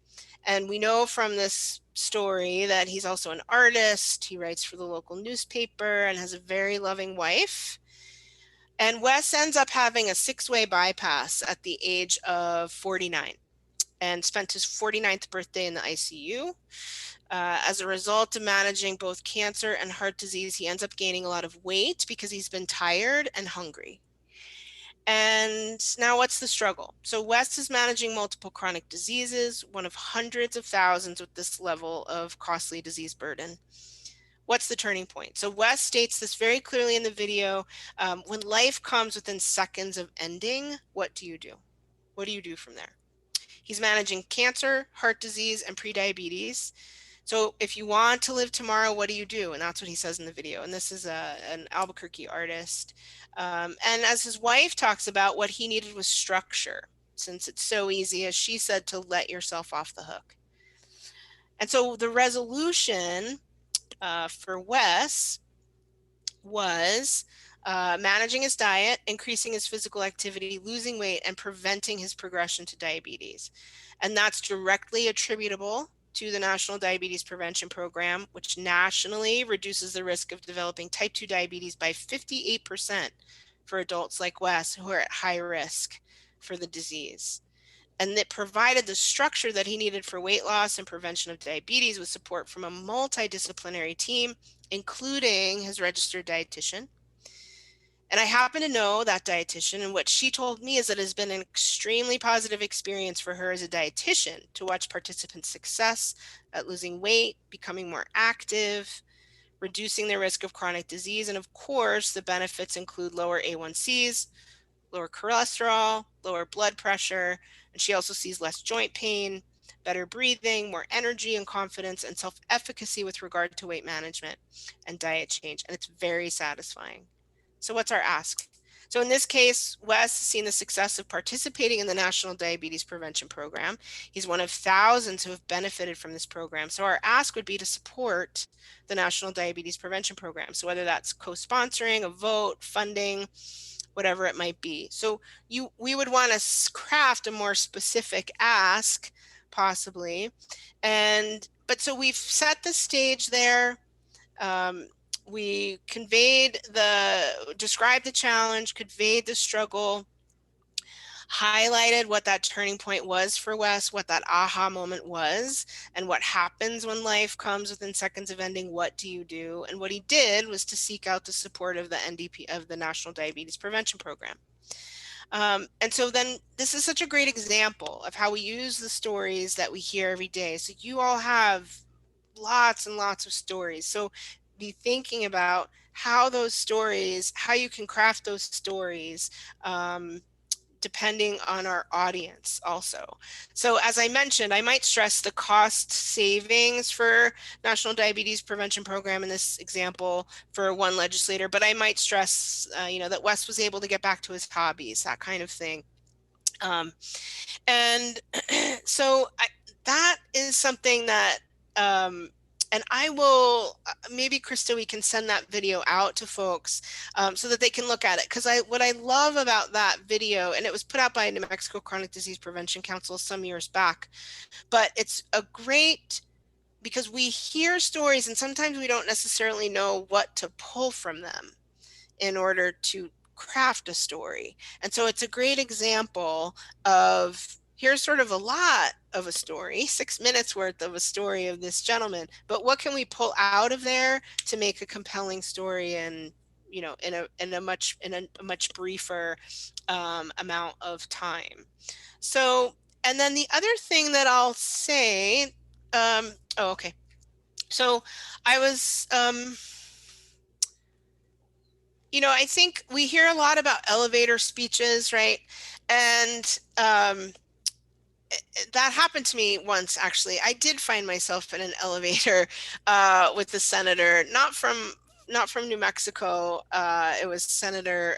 And we know from this story that he's also an artist. He writes for the local newspaper and has a very loving wife. And Wes ends up having a 6-way bypass at the age of 49 and spent his 49th birthday in the ICU. As a result of managing both cancer and heart disease, he ends up gaining a lot of weight because he's been tired and hungry. And now what's the struggle? So Wes is managing multiple chronic diseases, one of hundreds of thousands with this level of costly disease burden. What's the turning point? So Wes states this very clearly in the video. When life comes within seconds of ending, what do you do? What do you do from there? He's managing cancer, heart disease, and prediabetes. So if you want to live tomorrow, what do you do? And that's what he says in the video. And this is an Albuquerque artist. And as his wife talks about, what he needed was structure, since it's so easy, as she said, to let yourself off the hook. And so the resolution for Wes was managing his diet, increasing his physical activity, losing weight, and preventing his progression to diabetes. And that's directly attributable to the National Diabetes Prevention Program, which nationally reduces the risk of developing type 2 diabetes by 58% for adults like Wes who are at high risk for the disease. And it provided the structure that he needed for weight loss and prevention of diabetes with support from a multidisciplinary team, including his registered dietitian. And I happen to know that dietitian, and what she told me is that it has been an extremely positive experience for her as a dietitian to watch participants' success at losing weight, becoming more active, reducing their risk of chronic disease. And of course, the benefits include lower A1Cs, lower cholesterol, lower blood pressure, and she also sees less joint pain, better breathing, more energy and confidence, and self-efficacy with regard to weight management and diet change. And it's very satisfying. So what's our ask? So in this case, Wes has seen the success of participating in the National Diabetes Prevention Program. He's one of thousands who have benefited from this program. So our ask would be to support the National Diabetes Prevention Program. So whether that's co-sponsoring, a vote, funding, whatever it might be. So we would want to craft a more specific ask, possibly. But so we've set the stage there. We described the challenge, conveyed the struggle, highlighted what that turning point was for Wes, what that aha moment was, and what happens when life comes within seconds of ending. What do you do? And what he did was to seek out the support of the NDP, of the National Diabetes Prevention Program. And so then this is such a great example of how we use the stories that we hear every day. So you all have lots and lots of stories. So be thinking about how those stories, how you can craft those stories, depending on our audience also. So as I mentioned, I might stress the cost savings for National Diabetes Prevention Program in this example for one legislator, but I might stress, that Wes was able to get back to his hobbies, that kind of thing. And so that is something that, and I will, maybe Krista, we can send that video out to folks so that they can look at it. Because what I love about that video, and it was put out by New Mexico Chronic Disease Prevention Council some years back, but it's a great, because we hear stories and sometimes we don't necessarily know what to pull from them in order to craft a story. And so it's a great example of, here's sort of a lot of a story, 6 minutes worth of a story of this gentleman, but what can we pull out of there to make a compelling story and, in a much briefer amount of time. So, and then the other thing that I'll say, okay. So I was, I think we hear a lot about elevator speeches, right? And that happened to me once, actually. I did find myself in an elevator with the senator, not from New Mexico. It was Senator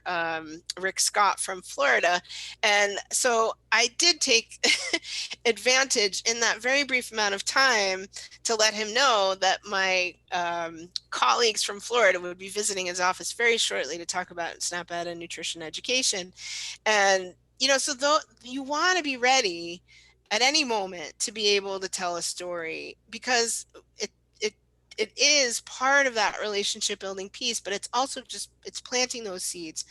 Rick Scott from Florida. And so I did take advantage in that very brief amount of time to let him know that my colleagues from Florida would be visiting his office very shortly to talk about SNAP Ed and nutrition education. And, so though you want to be ready at any moment to be able to tell a story, because it is part of that relationship building piece, but it's also it's planting those seeds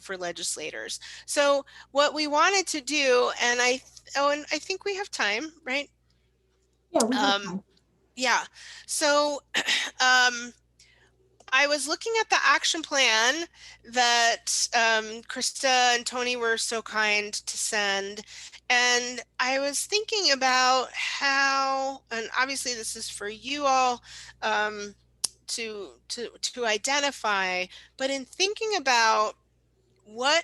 for legislators. So what we wanted to do, and I think we have time, right? Yeah, we have time. Yeah. So I was looking at the action plan that Krista and Tony were so kind to send, and I was thinking about how, and obviously this is for you all to identify, but in thinking about what,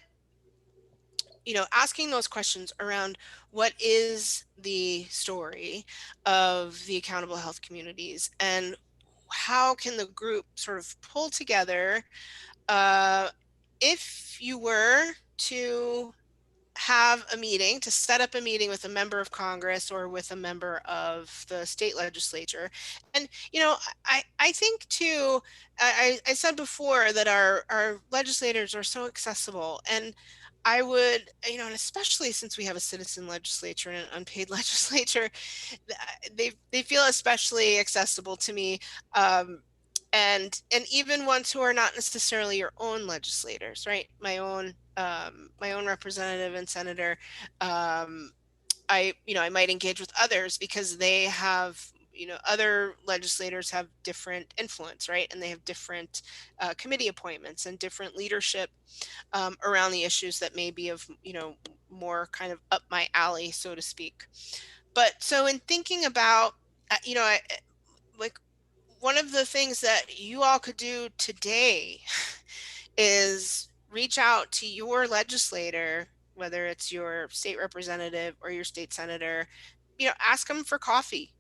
asking those questions around what is the story of the accountable health communities, and how can the group sort of pull together, uh, if you were to have a meeting, to set up a meeting with a member of Congress or with a member of the state legislature. And, I think too, I said before that our legislators are so accessible, and I would, and especially since we have a citizen legislature and an unpaid legislature, they feel especially accessible to me. And even ones who are not necessarily your own legislators, right? My own representative and senator. I might engage with others because they have, other legislators have different influence, right? And they have different committee appointments and different leadership around the issues that may be of, more kind of up my alley, so to speak. But so in thinking about, like, one of the things that you all could do today is reach out to your legislator, whether it's your state representative or your state senator, ask them for coffee.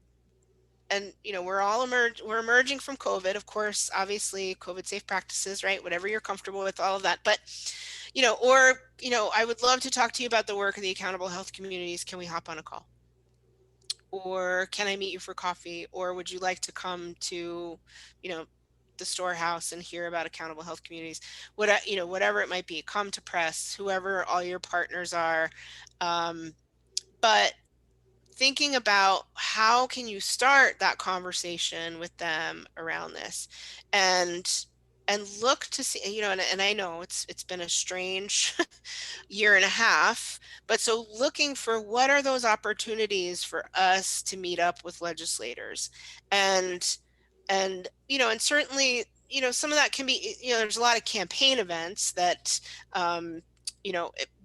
And, we're emerging from COVID, of course, obviously COVID safe practices, right? Whatever you're comfortable with, all of that. But, I would love to talk to you about the work of the accountable health communities. Can we hop on a call? Or can I meet you for coffee? Or would you like to come to, the storehouse and hear about accountable health communities? Whatever it might be, come to press, whoever all your partners are. But thinking about how can you start that conversation with them around this, and look to see, and I know it's been a strange year and a half, but so looking for what are those opportunities for us to meet up with legislators, and certainly, some of that can be, there's a lot of campaign events that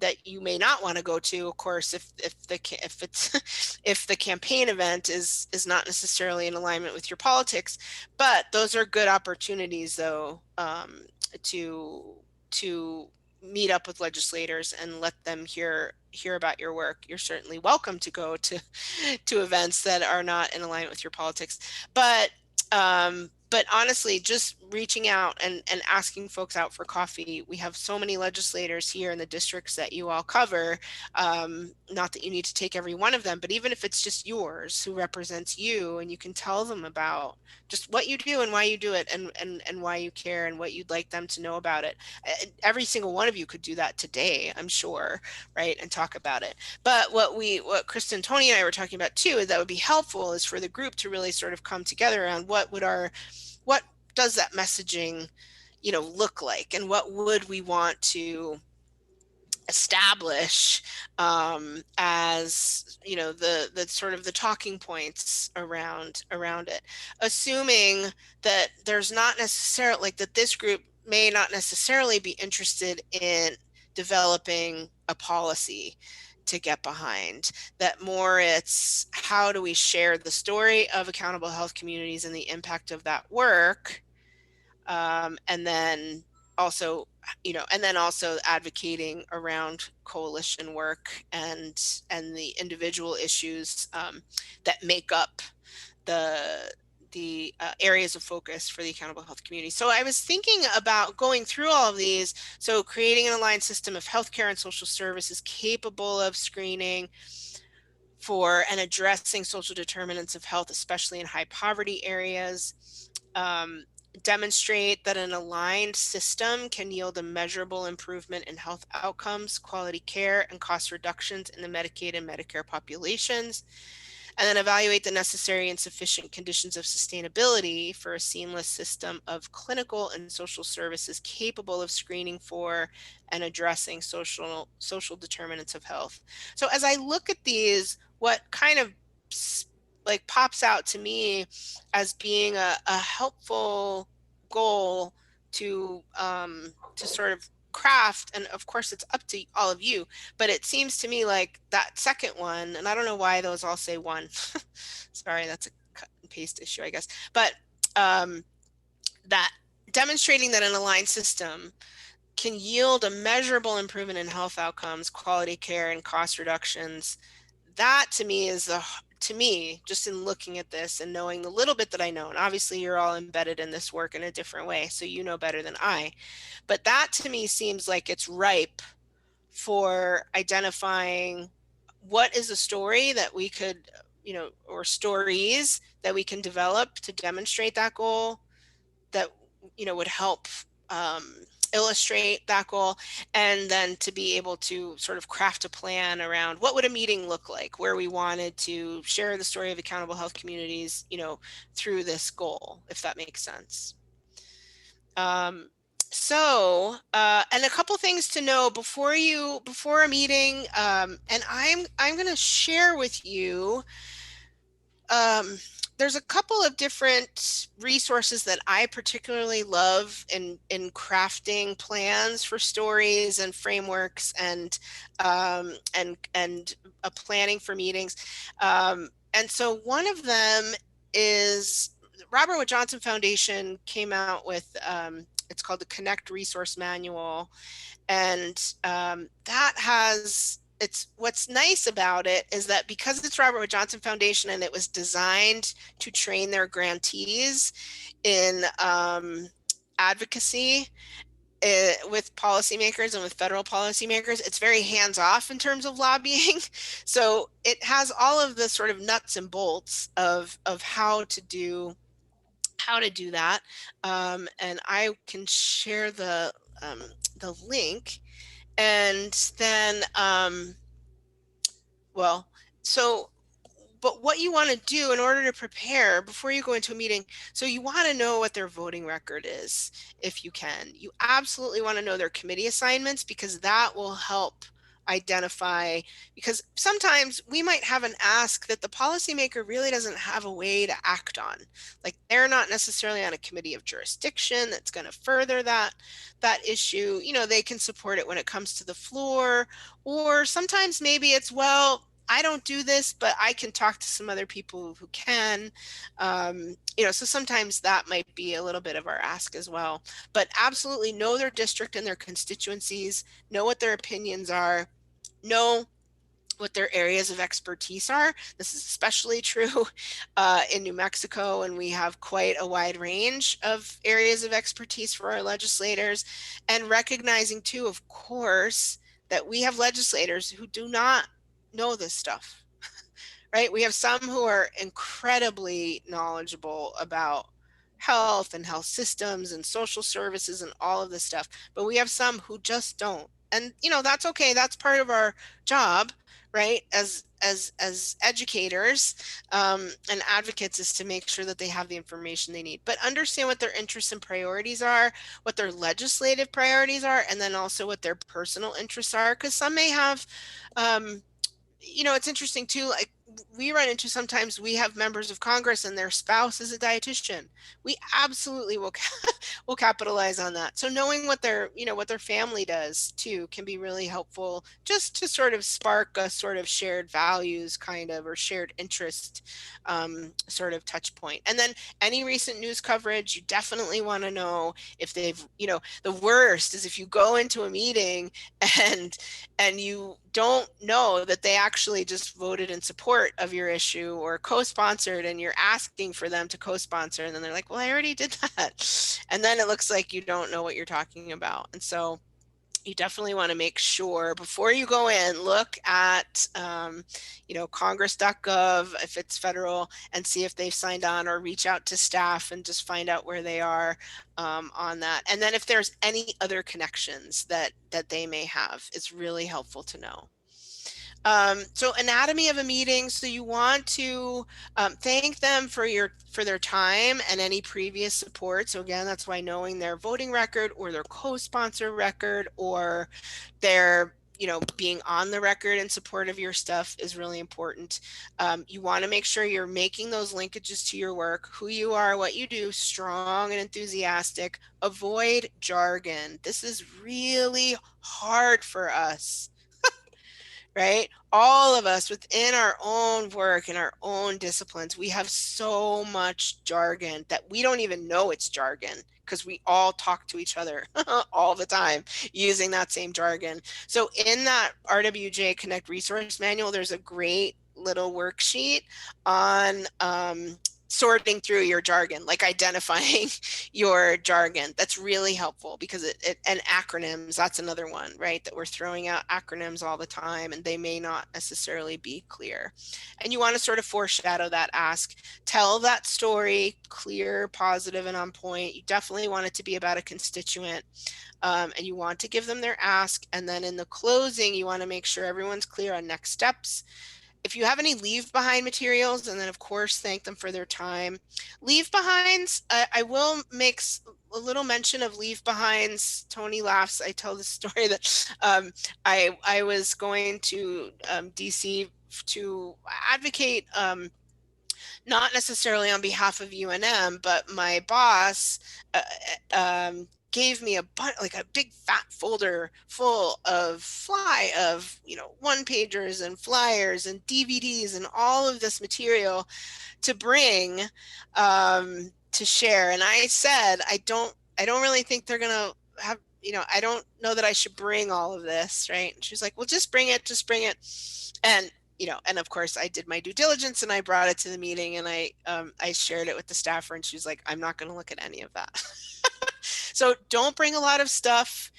that you may not want to go to, of course, if it's if the campaign event is not necessarily in alignment with your politics. But those are good opportunities, though, to meet up with legislators and let them hear about your work. You're certainly welcome to go to events that are not in alignment with your politics, but honestly, just reaching out and asking folks out for coffee. We have so many legislators here in the districts that you all cover. Not that you need to take every one of them, but even if it's just yours who represents you, and you can tell them about just what you do and why you do it, and why you care and what you'd like them to know about it. Every single one of you could do that today, I'm sure, right? And talk about it. But what Kristen, Tony, and I were talking about too, that would be helpful is for the group to really sort of come together around what does that messaging, look like, and what would we want to establish as the sort of the talking points around it, assuming that there's not necessarily, like, that this group may not necessarily be interested in developing a policy to get behind, that more it's how do we share the story of accountable health communities and the impact of that work, and then also advocating around coalition work and the individual issues that make up the areas of focus for the accountable health community. So I was thinking about going through all of these. So creating an aligned system of healthcare and social services capable of screening for and addressing social determinants of health, especially in high poverty areas. Demonstrate that an aligned system can yield a measurable improvement in health outcomes, quality care, and cost reductions in the Medicaid and Medicare populations. And then evaluate the necessary and sufficient conditions of sustainability for a seamless system of clinical and social services capable of screening for and addressing social determinants of health. So as I look at these, what kind of like pops out to me as being a helpful goal to sort of craft, and of course it's up to all of you, but it seems to me like that second one, and I don't know why those all say one. Sorry, that's a cut and paste issue, I guess, but that demonstrating that an aligned system can yield a measurable improvement in health outcomes, quality care, and cost reductions. That to me is just in looking at this and knowing the little bit that I know, and obviously you're all embedded in this work in a different way, so you know better than I, but that to me seems like it's ripe for identifying what is a story that we could, or stories that we can develop to demonstrate that goal, that, would help illustrate that goal, and then to be able to sort of craft a plan around what would a meeting look like where we wanted to share the story of accountable health communities, through this goal, if that makes sense. And a couple things to know before a meeting, and I'm going to share with you, there's a couple of different resources that I particularly love in crafting plans for stories and frameworks and a planning for meetings. And so one of them is Robert Wood Johnson Foundation came out with, it's called the Connect Resource Manual. And that has, what's nice about it is that because it's Robert Wood Johnson Foundation and it was designed to train their grantees in advocacy with policymakers and with federal policymakers, it's very hands-off in terms of lobbying. So it has all of the sort of nuts and bolts of how to do that. And I can share the link. And then, but what you want to do in order to prepare before you go into a meeting, so you want to know what their voting record is, if you can. You absolutely want to know their committee assignments, because that will help identify, because sometimes we might have an ask that the policymaker really doesn't have a way to act on. Like they're not necessarily on a committee of jurisdiction that's going to further that issue. They can support it when it comes to the floor, or sometimes maybe it's, well, I don't do this, but I can talk to some other people who can, so sometimes that might be a little bit of our ask as well. But absolutely know their district and their constituencies, know what their opinions are, know what their areas of expertise are. This is especially true in New Mexico, and we have quite a wide range of areas of expertise for our legislators, and recognizing too, of course, that we have legislators who do not know this stuff, right? We have some who are incredibly knowledgeable about health and health systems and social services and all of this stuff, but we have some who just don't. And that's okay. That's part of our job, right? As educators and advocates, is to make sure that they have the information they need, but understand what their interests and priorities are, what their legislative priorities are, and then also what their personal interests are. Because some may have, it's interesting too, like we run into, sometimes we have members of Congress and their spouse is a dietitian. We absolutely will capitalize on that. So knowing what their family does too can be really helpful, just to sort of spark a sort of shared values kind of, or shared interest sort of touch point. And then any recent news coverage, you definitely want to know if they've, the worst is if you go into a meeting and you don't know that they actually just voted in support of your issue or co-sponsored, and you're asking for them to co-sponsor, and then they're like, well, I already did that. And then it looks like you don't know what you're talking about. And so you definitely want to make sure before you go in, look at, congress.gov, if it's federal, and see if they've signed on, or reach out to staff and just find out where they are on that. And then if there's any other connections that they may have, it's really helpful to know. So anatomy of a meeting. So you want to thank them for their time and any previous support. So again, that's why knowing their voting record or their co-sponsor record or their being on the record in support of your stuff is really important. You want to make sure you're making those linkages to your work, who you are, what you do, strong and enthusiastic. Avoid jargon. This is really hard for us. Right? All of us within our own work and our own disciplines, we have so much jargon that we don't even know it's jargon because we all talk to each other all the time using that same jargon. So in that RWJ Connect resource manual, there's a great little worksheet on sorting through your jargon, like identifying your jargon. That's really helpful because and acronyms, that's another one, right? That we're throwing out acronyms all the time and they may not necessarily be clear. And you want to sort of foreshadow that ask, tell that story clear, positive, and on point. You definitely want it to be about a constituent. And you want to give them their ask. And then in the closing, you want to make sure everyone's clear on next steps. If you have any leave behind materials, and then of course, thank them for their time. Leave behinds, I will make a little mention of leave behinds. Tony laughs. I tell the story that I was going to DC to advocate, not necessarily on behalf of UNM, but my boss gave me a big fat folder full of one pagers and flyers and DVDs and all of this material to bring to share. And I said, I don't really think they're gonna have, I don't know that I should bring all of this, right? And she's like, well, just bring it. And and of course I did my due diligence and I brought it to the meeting and I shared it with the staffer and she was like, I'm not going to look at any of that. So don't bring a lot of stuff,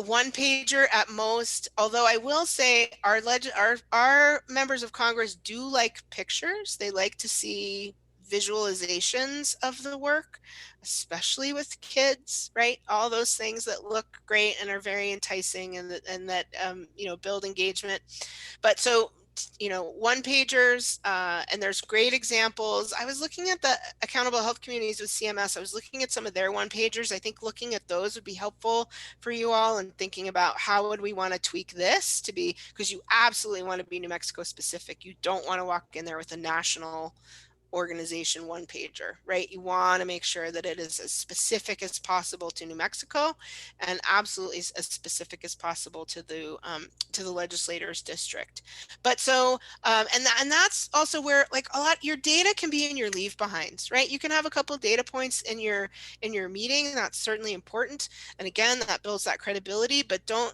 one pager at most. Although I will say our members of Congress do like pictures. They like to see visualizations of the work, especially with kids, right? All those things that look great and are very enticing and that build engagement. But so one pagers, and there's great examples. I was looking at the Accountable Health Communities with CMS. I was looking at some of their one pagers. I think looking at those would be helpful for you all and thinking about how would we want to tweak this to be, because you absolutely want to be New Mexico specific. You don't want to walk in there with a national organization one pager, right? You want to make sure that it is as specific as possible to New Mexico and absolutely as specific as possible to the legislators district. But so and that's also where like a lot your data can be in your leave behinds, right? You can have a couple of data points in your meeting, and that's certainly important. And again, that builds that credibility, but don't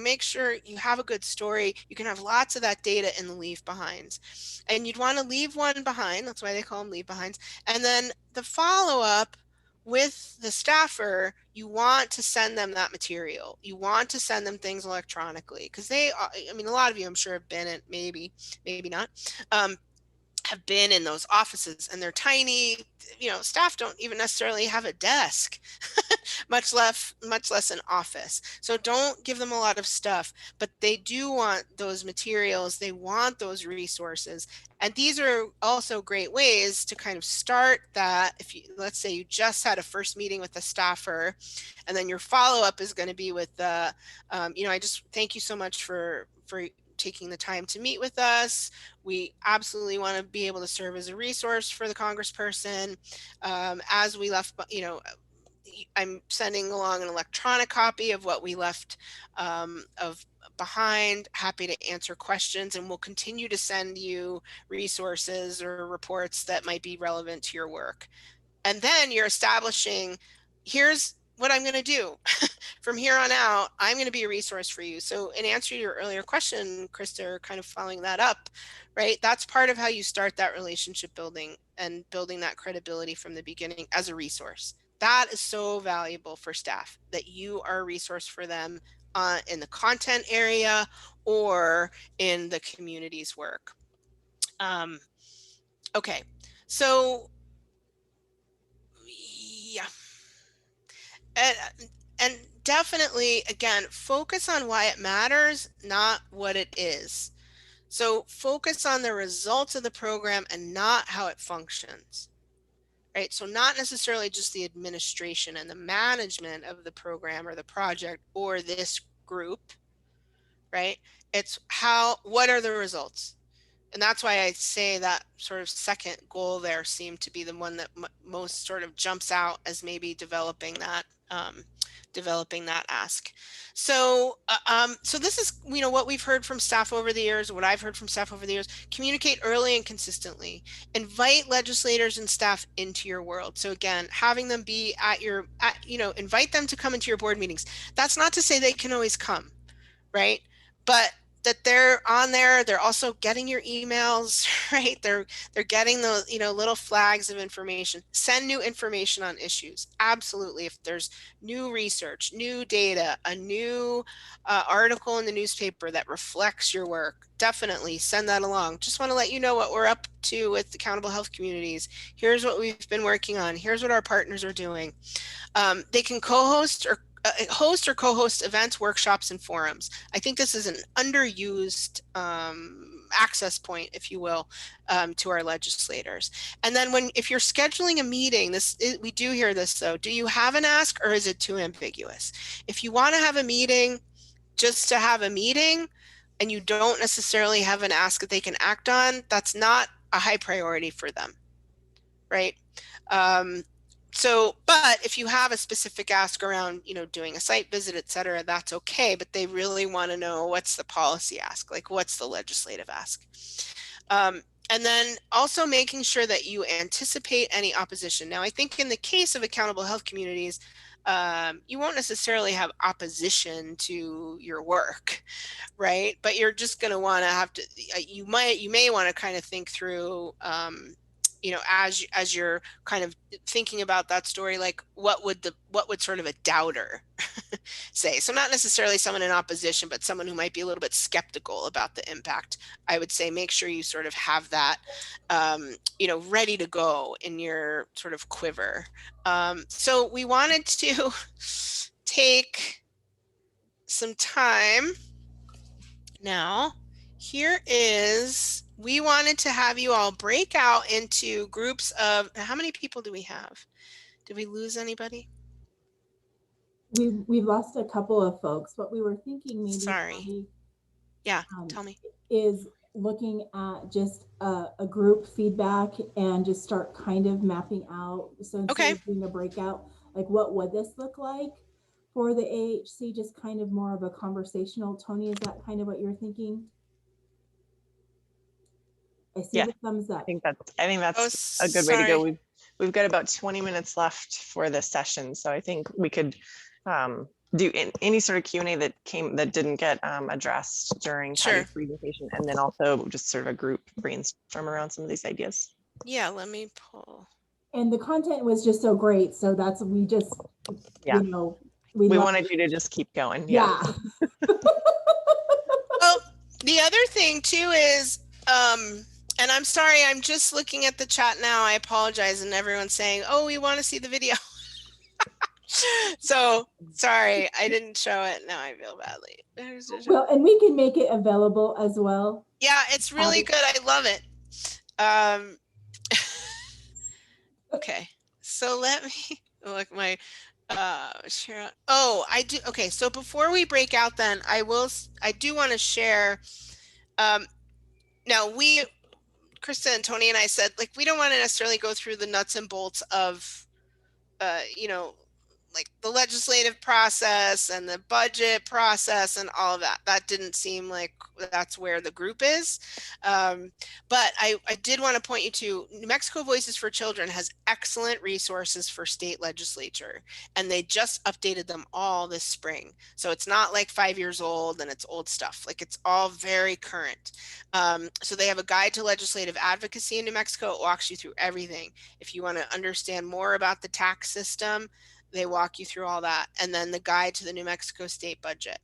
make sure you have a good story. You can have lots of that data in the leave behinds, and you'd want to leave one behind. That's why they call them leave behinds. And then the follow-up with the staffer, you want to send them that material. You want to send them things electronically because they are, I mean, a lot of you I'm sure have been in, maybe not, have been in those offices, and they're tiny. Staff don't even necessarily have a desk, much less an office. So don't give them a lot of stuff, but they do want those materials. They want those resources. And these are also great ways to kind of start that. If you, let's say you just had a first meeting with a staffer, and then your follow-up is going to be with the, I just thank you so much for taking the time to meet with us. We absolutely want to be able to serve as a resource for the congressperson. As we left, I'm sending along an electronic copy of what we left behind. Happy to answer questions, and we'll continue to send you resources or reports that might be relevant to your work. And then you're establishing, here's what I'm going to do. From here on out, I'm going to be a resource for you. So in answer to your earlier question, Krista, kind of following that up, right? That's part of how you start that relationship building and building that credibility from the beginning as a resource. That is so valuable for staff, that you are a resource for them in the content area or in the community's work. Okay, so yeah. And definitely, again, focus on why it matters, not what it is. So focus on the results of the program and not how it functions, right? So not necessarily just the administration and the management of the program or the project or this group, right? It's what are the results? And that's why I say that sort of second goal there seemed to be the one that most sort of jumps out as maybe developing that ask. So, so this is, what we've heard from staff over the years, what I've heard from staff over the years: communicate early and consistently, invite legislators and staff into your world. So again, having them be invite them to come into your board meetings. That's not to say they can always come, right? But that they're on there, they're also getting your emails, right? They're getting those, little flags of information. Send new information on issues. Absolutely. If there's new research, new data, a new article in the newspaper that reflects your work, definitely send that along. Just want to let you know what we're up to with Accountable Health Communities. Here's what we've been working on. Here's what our partners are doing. They can host or co-host events, workshops, and forums. I think this is an underused access point, if you will, to our legislators. And then if you're scheduling a meeting, we do hear this though, do you have an ask or is it too ambiguous? If you want to have a meeting just to have a meeting and you don't necessarily have an ask that they can act on, that's not a high priority for them, right? But if you have a specific ask around, doing a site visit, et cetera, that's okay. But they really want to know, what's the policy ask? Like, what's the legislative ask? And then also making sure that you anticipate any opposition. Now, I think in the case of Accountable Health Communities, you won't necessarily have opposition to your work, right? But you're just going to want to you may want to kind of think through, as you're kind of thinking about that story, like what would sort of a doubter say? So not necessarily someone in opposition, but someone who might be a little bit skeptical about the impact. I would say make sure you sort of have that, ready to go in your sort of quiver. So we wanted to take some time now. We wanted to have you all break out into groups of, how many people do we have? Did we lose anybody? We've lost a couple of folks. What we were thinking maybe, sorry, yeah, tell me, is looking at just a group feedback and just start kind of mapping out. So instead of doing a breakout, like what would this look like for the AHC? Just kind of more of a conversational. Tony, is that kind of what you're thinking? I see the thumbs up. I think that's a good way to go. We've got about 20 minutes left for this session, so I think we could do any sort of Q&A that didn't get addressed during Patty's presentation, and then also just sort of a group brainstorm around some of these ideas. Yeah, let me pull. And the content was just so great, so that's we wanted you to just keep going. Yeah. Well, the other thing too is, and I'm sorry, I'm just looking at the chat now. I apologize. And everyone's saying, oh, we want to see the video. So sorry, I didn't show it. Now I feel badly. Well, and we can make it available as well. Yeah, it's really good. I love it. Okay, so let me look my share. Oh, I do. Okay, so before we break out, then I do want to share. Now Krista and Tony and I said, like, we don't want to necessarily go through the nuts and bolts of, like the legislative process and the budget process and all of that. That didn't seem like that's where the group is. But I did want to point you to New Mexico Voices for Children has excellent resources for state legislature, and they just updated them all this spring. So it's not like 5 years old and it's old stuff. Like, it's all very current. So they have a guide to legislative advocacy in New Mexico. It walks you through everything. If you want to understand more about the tax system, they walk you through all that. And then the guide to the New Mexico state budget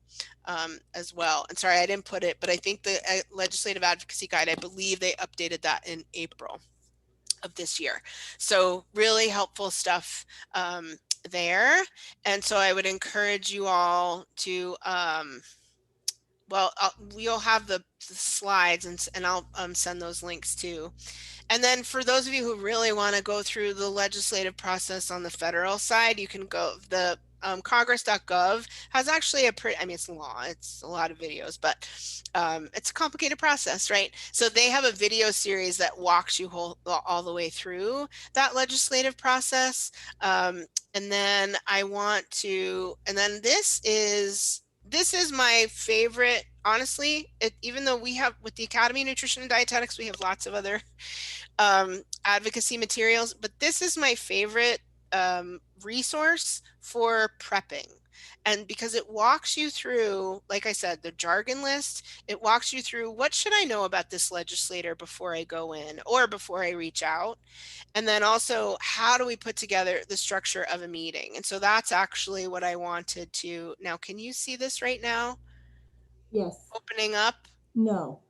as well. And sorry, I didn't put it, but I think the legislative advocacy guide, I believe they updated that in April of this year. So really helpful stuff there. And so I would encourage you all to, we'll have the slides and I'll send those links too. And then for those of you who really want to go through the legislative process on the federal side, you can go, the congress.gov has actually a pretty, I mean, it's long, it's a lot of videos, but it's a complicated process, right? So they have a video series that walks you all the way through that legislative process. And then this is my favorite, honestly. Even though we have, with the Academy of Nutrition and Dietetics, we have lots of other advocacy materials, but this is my favorite resource for prepping. And because it walks you through, like I said, the jargon list, it walks you through what should I know about this legislator before I go in or before I reach out. And then also, how do we put together the structure of a meeting? And so that's actually what I wanted to. Now, can you see this right now? Yes. Opening up? No.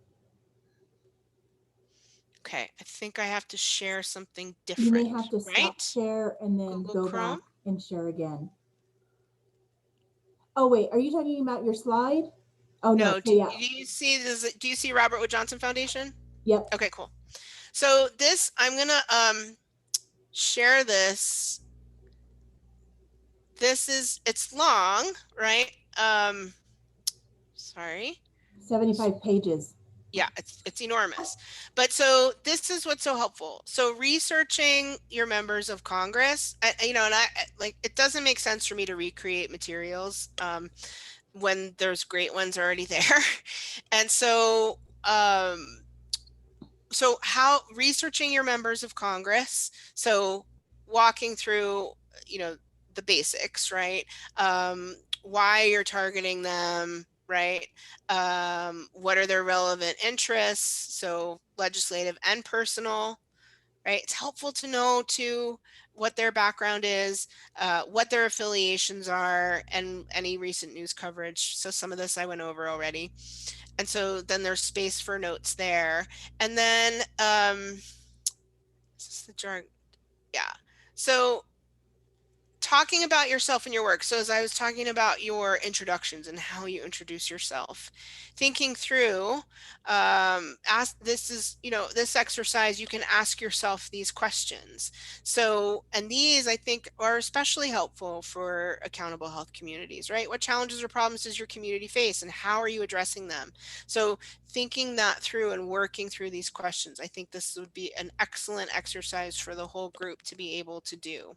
Okay, I think I have to share something You different, may have to stop right? share and then Google go Chrome? back and share again. Oh, wait, are you talking about your slide? Oh, no. No, So, yeah. do you see this? Do you see Robert Wood Johnson Foundation? Yep. Okay, cool. So this, I'm gonna share this. It's long, right? Sorry. 75 pages. Yeah, it's enormous. But so this is what's so helpful. So researching your members of Congress, and I like, it doesn't make sense for me to recreate materials when there's great ones already there. And so how researching your members of Congress, so walking through, the basics, right? Why you're targeting them, right? What are their relevant interests? So legislative and personal, right? It's helpful to know too what their background is, what their affiliations are, and any recent news coverage. So some of this I went over already. And so then there's space for notes there. And then, is this the jargon? Yeah. So talking about yourself and your work. So as I was talking about your introductions and how you introduce yourself, thinking through, this exercise, you can ask yourself these questions. So, and these I think are especially helpful for accountable health communities, right? What challenges or problems does your community face and how are you addressing them? So thinking that through and working through these questions, I think this would be an excellent exercise for the whole group to be able to do.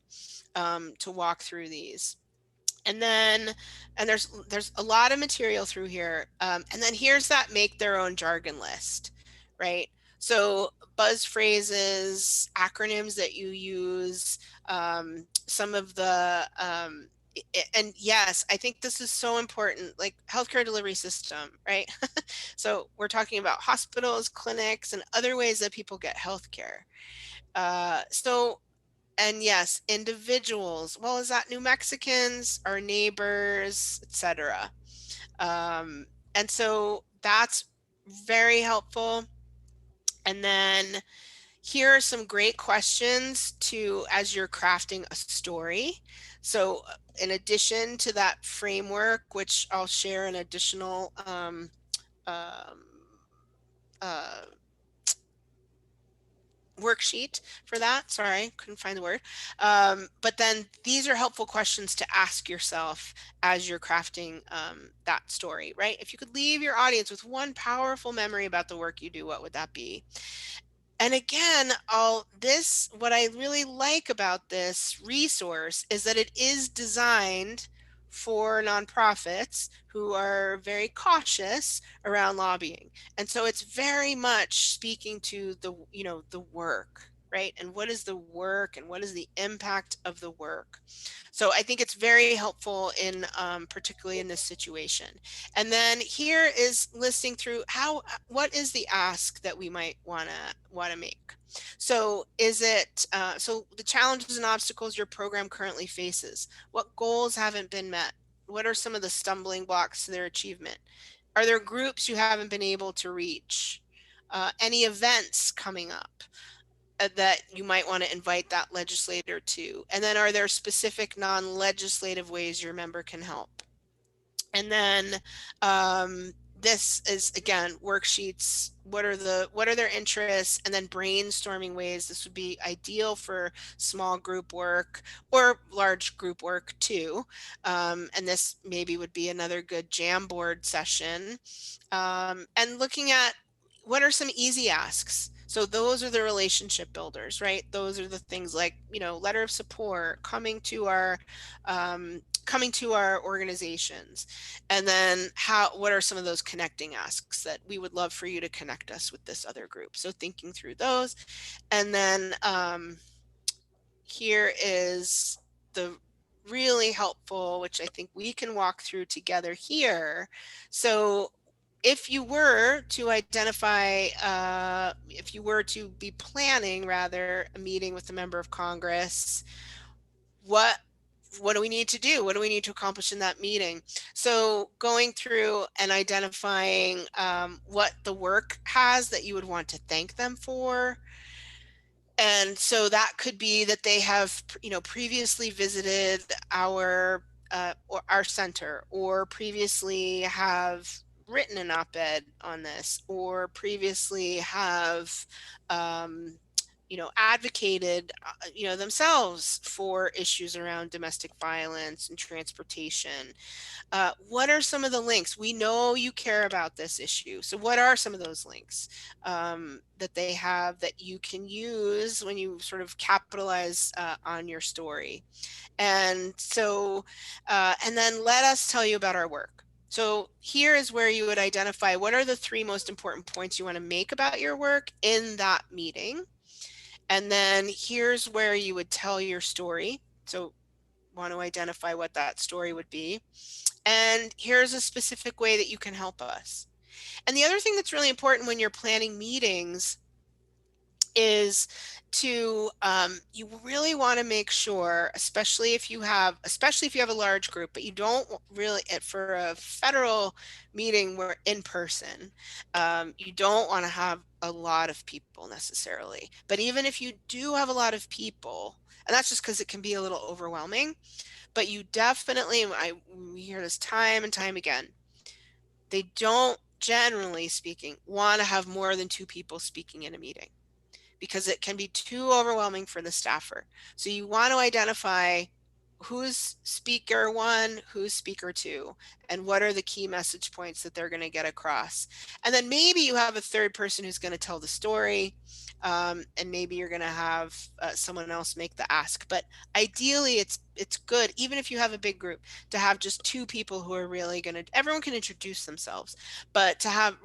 To walk through these. And there's a lot of material through here. And then here's that make their own jargon list, right? So buzz phrases, acronyms that you use, some of the, and yes, I think this is so important, like healthcare delivery system, right? So we're talking about hospitals, clinics, and other ways that people get healthcare. And yes, individuals. Well, is that New Mexicans, our neighbors, etc. And so that's very helpful. And then here are some great questions as you're crafting a story. So in addition to that framework, which I'll share an additional worksheet for that. Sorry, couldn't find the word. But then these are helpful questions to ask yourself as you're crafting that story, right? If you could leave your audience with one powerful memory about the work you do, what would that be? And again, what I really like about this resource is that it is designed for nonprofits who are very cautious around lobbying. And so it's very much speaking to the work, right? And what is the work and what is the impact of the work? So I think it's very helpful in particularly in this situation. And then here is listing through what is the ask that we might want to make. So is it, so the challenges and obstacles your program currently faces? What goals haven't been met? What are some of the stumbling blocks to their achievement? Are there groups you haven't been able to reach? Any events coming up that you might want to invite that legislator to? And then are there specific non-legislative ways your member can help? And then this is, again, worksheets. What are their interests, and then brainstorming ways. This would be ideal for small group work or large group work too. And this maybe would be another good Jamboard session. And looking at what are some easy asks. So those are the relationship builders, right? Those are the things like, letter of support, coming to our organizations. And then what are some of those connecting asks that we would love for you to connect us with this other group? So thinking through those. And then here is the really helpful, which I think we can walk through together here. So if you were to identify, if you were to be planning rather a meeting with a member of Congress, what do we need to do? What do we need to accomplish in that meeting? So going through and identifying what the work has that you would want to thank them for. And so that could be that they have, previously visited our center, or previously have written an op-ed on this, or previously have, advocated, themselves for issues around domestic violence and transportation. What are some of the links? We know you care about this issue. So what are some of those links that they have that you can use when you sort of capitalize on your story? And so, and then let us tell you about our work. So here is where you would identify what are the 3 most important points you want to make about your work in that meeting. And then here's where you would tell your story. So want to identify what that story would be. And here's a specific way that you can help us. And the other thing that's really important when you're planning meetings is to, you really want to make sure, especially if you have a large group, but you don't really, for a federal meeting where in person, you don't want to have a lot of people necessarily. But even if you do have a lot of people, and that's just because it can be a little overwhelming, but you definitely, we hear this time and time again, they don't, generally speaking, want to have more than 2 people speaking in a meeting because it can be too overwhelming for the staffer. So you want to identify who's speaker 1, who's speaker 2, and what are the key message points that they're going to get across. And then maybe you have a third person who's going to tell the story, and maybe you're going to have someone else make the ask. But ideally, it's good, even if you have a big group, to have just 2 people who are really going to, everyone can introduce themselves, but to have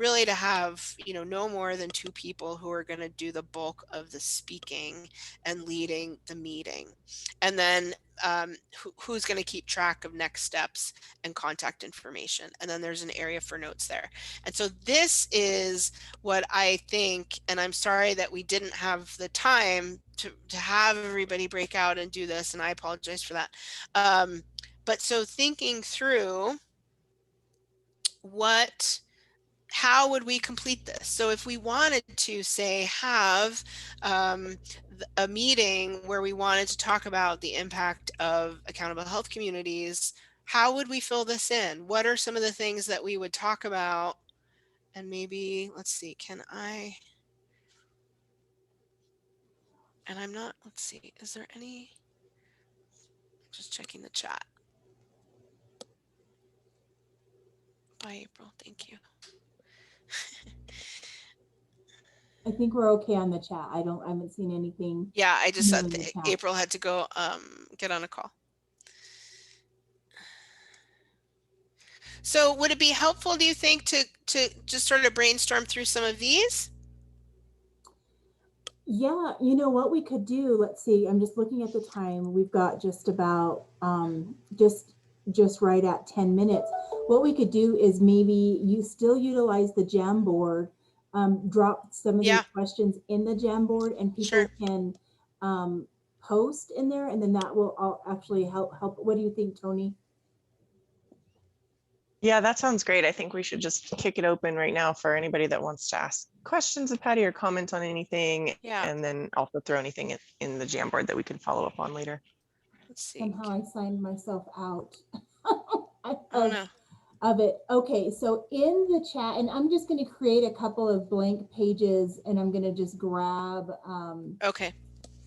no more than 2 people who are going to do the bulk of the speaking and leading the meeting. And then who's going to keep track of next steps and contact information. And then there's an area for notes there. And so this is what I think, and I'm sorry that we didn't have the time to have everybody break out and do this, and I apologize for that. But so thinking through how would we complete this? So if we wanted to, say, have a meeting where we wanted to talk about the impact of accountable health communities, how would we fill this in? What are some of the things that we would talk about? And maybe, let's see, let's see, is there any, just checking the chat. Bye, April, thank you. I think we're okay on the chat. I haven't seen anything. Yeah, I just said April had to go get on a call. So would it be helpful, do you think, to just sort of brainstorm through some of these? Yeah, you know what we could do, let's see, I'm just looking at the time. We've got just about just right at 10 minutes. What we could do is maybe you still utilize the Jamboard, drop some of these questions in the Jamboard, and people can post in there, and then that will actually help. What do you think, Tony? Yeah, that sounds great. I think we should just kick it open right now for anybody that wants to ask questions of Patty or comment on anything, and then also throw anything in the Jamboard that we can follow up on later. Let's see. Somehow I signed myself out. Oh no. of it. Okay, so in the chat, and I'm just going to create a couple of blank pages, and I'm going to just grab. Okay,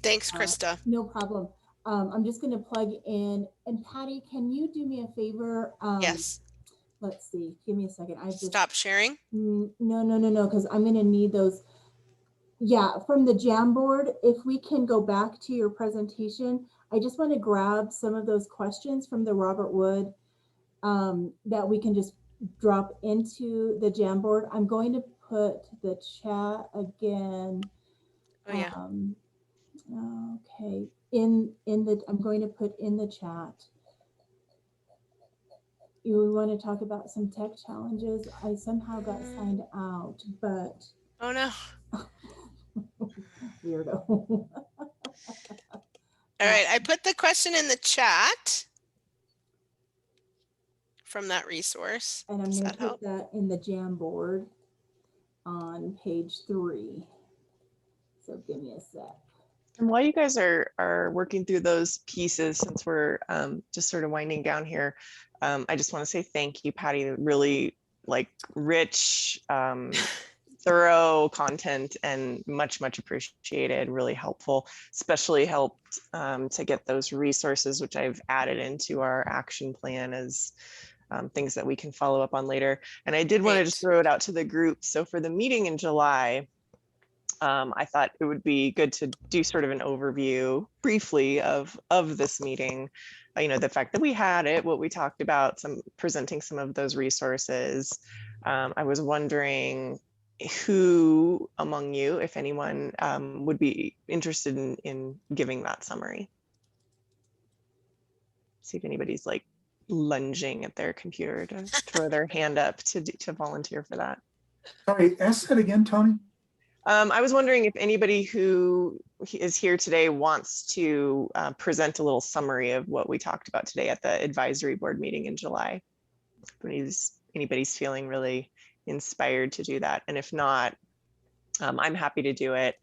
thanks, Krista. No problem. I'm just going to plug in. And Patty, can you do me a favor? Yes. Let's see. Give me a second. I just stop sharing. No, because I'm going to need those. Yeah, from the Jamboard. If we can go back to your presentation, I just want to grab some of those questions from the Robert Wood. That we can just drop into the Jamboard. I'm going to put the chat again. Oh yeah. Okay. I'm going to put in the chat. You want to talk about some tech challenges? I somehow got signed out, but oh no. Weirdo. All right, I put the question in the chat from that resource. And I'm going to put that in the Jamboard on page 3. So give me a sec. And while you guys are working through those pieces, since we're just sort of winding down here, I just want to say thank you, Patty. Really like rich, thorough content and much appreciated, really helpful, especially helped to get those resources, which I've added into our action plan as things that we can follow up on later. And I did want to just throw it out to the group. So for the meeting in July, I thought it would be good to do sort of an overview briefly of this meeting, the fact that we had it, what we talked about, presenting some of those resources. I was wondering who among you, if anyone, would be interested in giving that summary. See if anybody's like lunging at their computer to throw their hand up to volunteer for that. Sorry, ask that again, Tony. I was wondering if anybody who is here today wants to present a little summary of what we talked about today at the advisory board meeting in July. If anybody's feeling really inspired to do that. And if not, I'm happy to do it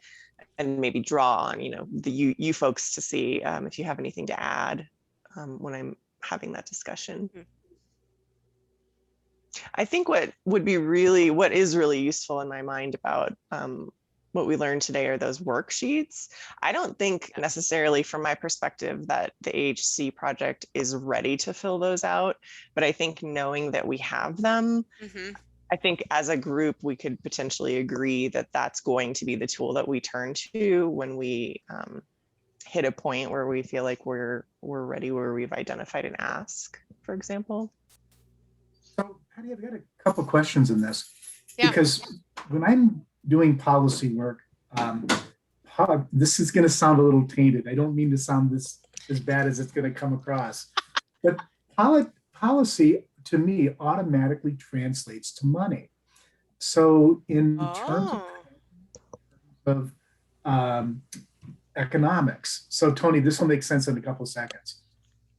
and maybe draw on, you folks to see if you have anything to add when I'm having that discussion. I think what is really useful in my mind about what we learned today are those worksheets. I don't think necessarily from my perspective that the AHC project is ready to fill those out, but I think knowing that we have them, I think as a group, we could potentially agree that that's going to be the tool that we turn to when we hit a point where we feel like we're ready, where we've identified an ask, for example. So Patty, I've got a couple questions in this, because when I'm doing policy work, this is going to sound a little tainted. I don't mean to sound this as bad as it's going to come across, but policy to me automatically translates to money. So in terms of economics, so Tony, this will make sense in a couple of seconds.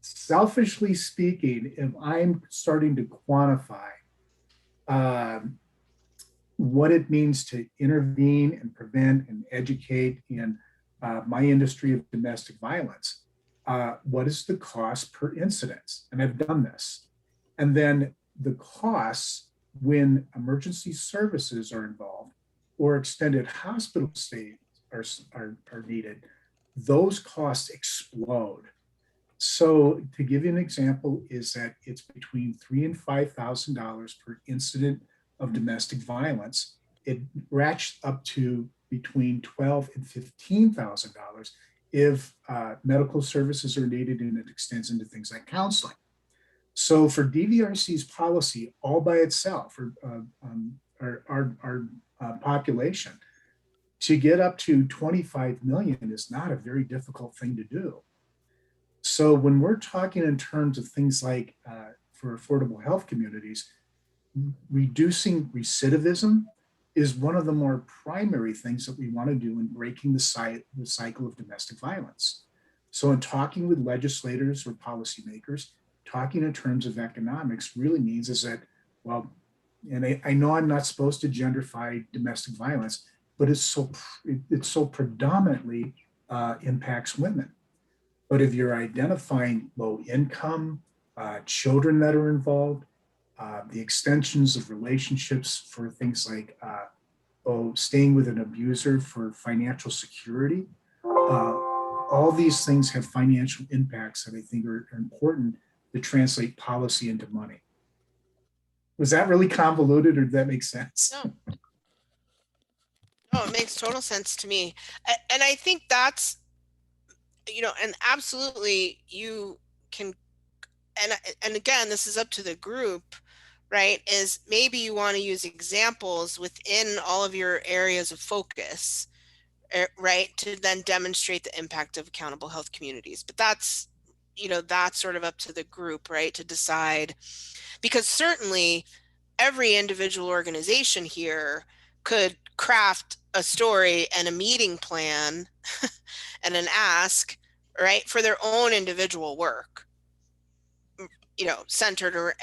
Selfishly speaking, if I'm starting to quantify what it means to intervene and prevent and educate in my industry of domestic violence, what is the cost per incident? And I've done this. And then the costs when emergency services are involved or extended hospital stays are needed, those costs explode. So to give you an example is that it's between $3,000 and $5,000 per incident of domestic violence. It ratchets up to between $12,000 and $15,000 if medical services are needed, and it extends into things like counseling. So for DVRC's policy all by itself, or our population, to get up to 25 million is not a very difficult thing to do. So when we're talking in terms of things like for affordable health communities, reducing recidivism is one of the more primary things that we want to do in breaking the cycle of domestic violence. So in talking with legislators or policymakers, talking in terms of economics really means is that, well, and I know I'm not supposed to genderify domestic violence, but it so predominantly impacts women. But if you're identifying low income, children that are involved, the extensions of relationships for things like staying with an abuser for financial security. All these things have financial impacts that I think are important to translate policy into money. Was that really convoluted, or did that make sense? No. No, it makes total sense to me. And I think that's, and absolutely you can, and again, this is up to the group, right? Is maybe you want to use examples within all of your areas of focus, right? To then demonstrate the impact of accountable health communities. But that's, that's sort of up to the group, right? To decide, because certainly every individual organization here could craft a story and a meeting plan and an ask, right, for their own individual work, centered or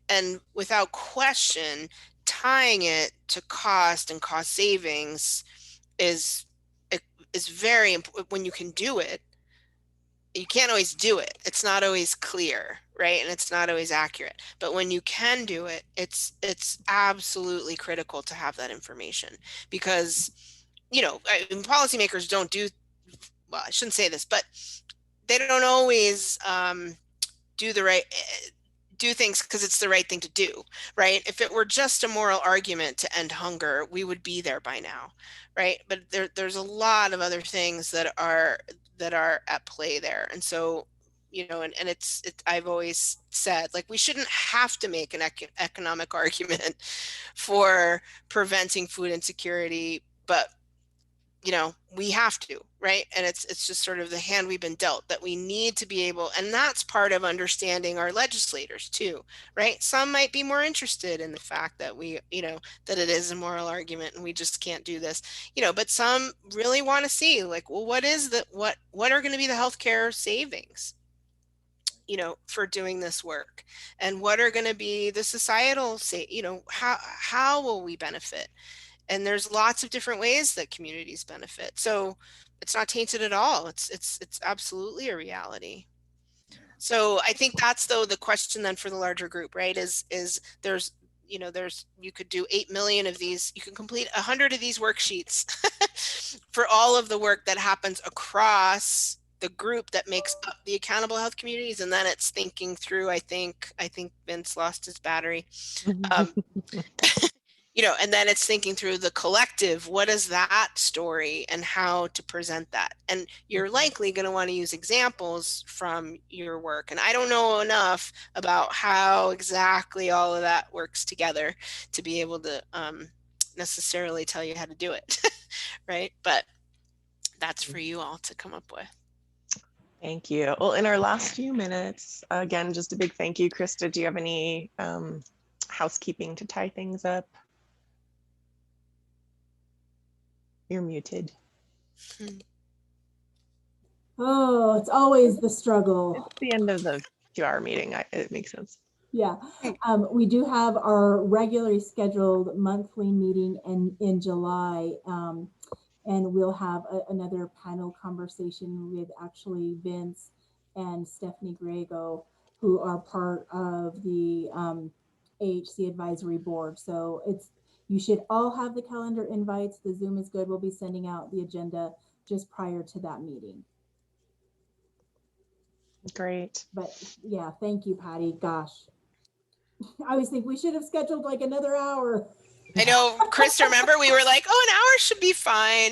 and without question tying it to cost and cost savings is very important. When you can do it, you can't always do it. It's not always clear, right? And it's not always accurate. But when you can do it, it's absolutely critical to have that information, because, policymakers don't do, well, I shouldn't say this, but they don't always do things because it's the right thing to do, right? If it were just a moral argument to end hunger, we would be there by now, right? But there's a lot of other things that are at play there. And so, and it's I've always said, like, we shouldn't have to make an economic argument for preventing food insecurity, but we have to, right? And it's just sort of the hand we've been dealt, that we need to be able, and that's part of understanding our legislators too, right? Some might be more interested in the fact that we, that it is a moral argument and we just can't do this, but some really want to see, like, well, what are going to be the healthcare savings, for doing this work, and what are going to be the societal how will we benefit? And there's lots of different ways that communities benefit. So it's not tainted at all. It's absolutely a reality. So I think that's, though, the question then for the larger group, right? Is there's, you could do 8 million of these, you can complete 100 of these worksheets for all of the work that happens across the group that makes up the accountable health communities. And then it's thinking through, I think Vince lost his battery. And then it's thinking through the collective, what is that story and how to present that? And you're likely going to want to use examples from your work. And I don't know enough about how exactly all of that works together to be able to necessarily tell you how to do it, right? But that's for you all to come up with. Thank you. Well, in our last few minutes, again, just a big thank you. Krista, do you have any housekeeping to tie things up? You're muted. Oh, it's always the struggle. It's the end of the 2-hour meeting. It makes sense. Yeah, we do have our regularly scheduled monthly meeting in July, and we'll have another panel conversation with actually Vince and Stephanie Grego, who are part of the AHC advisory board. So you should all have the calendar invites. The Zoom is good. We'll be sending out the agenda just prior to that meeting. Great. But yeah, thank you, Patty. Gosh, I always think we should have scheduled like another hour. I know, Chris, remember we were like, oh, an hour should be fine.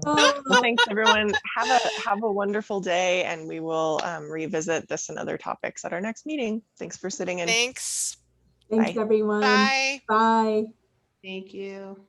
Well, thanks, everyone. Have a wonderful day, and we will revisit this and other topics at our next meeting. Thanks for sitting in. Thanks. Thanks, Bye. everyone. Bye. Bye. Thank you.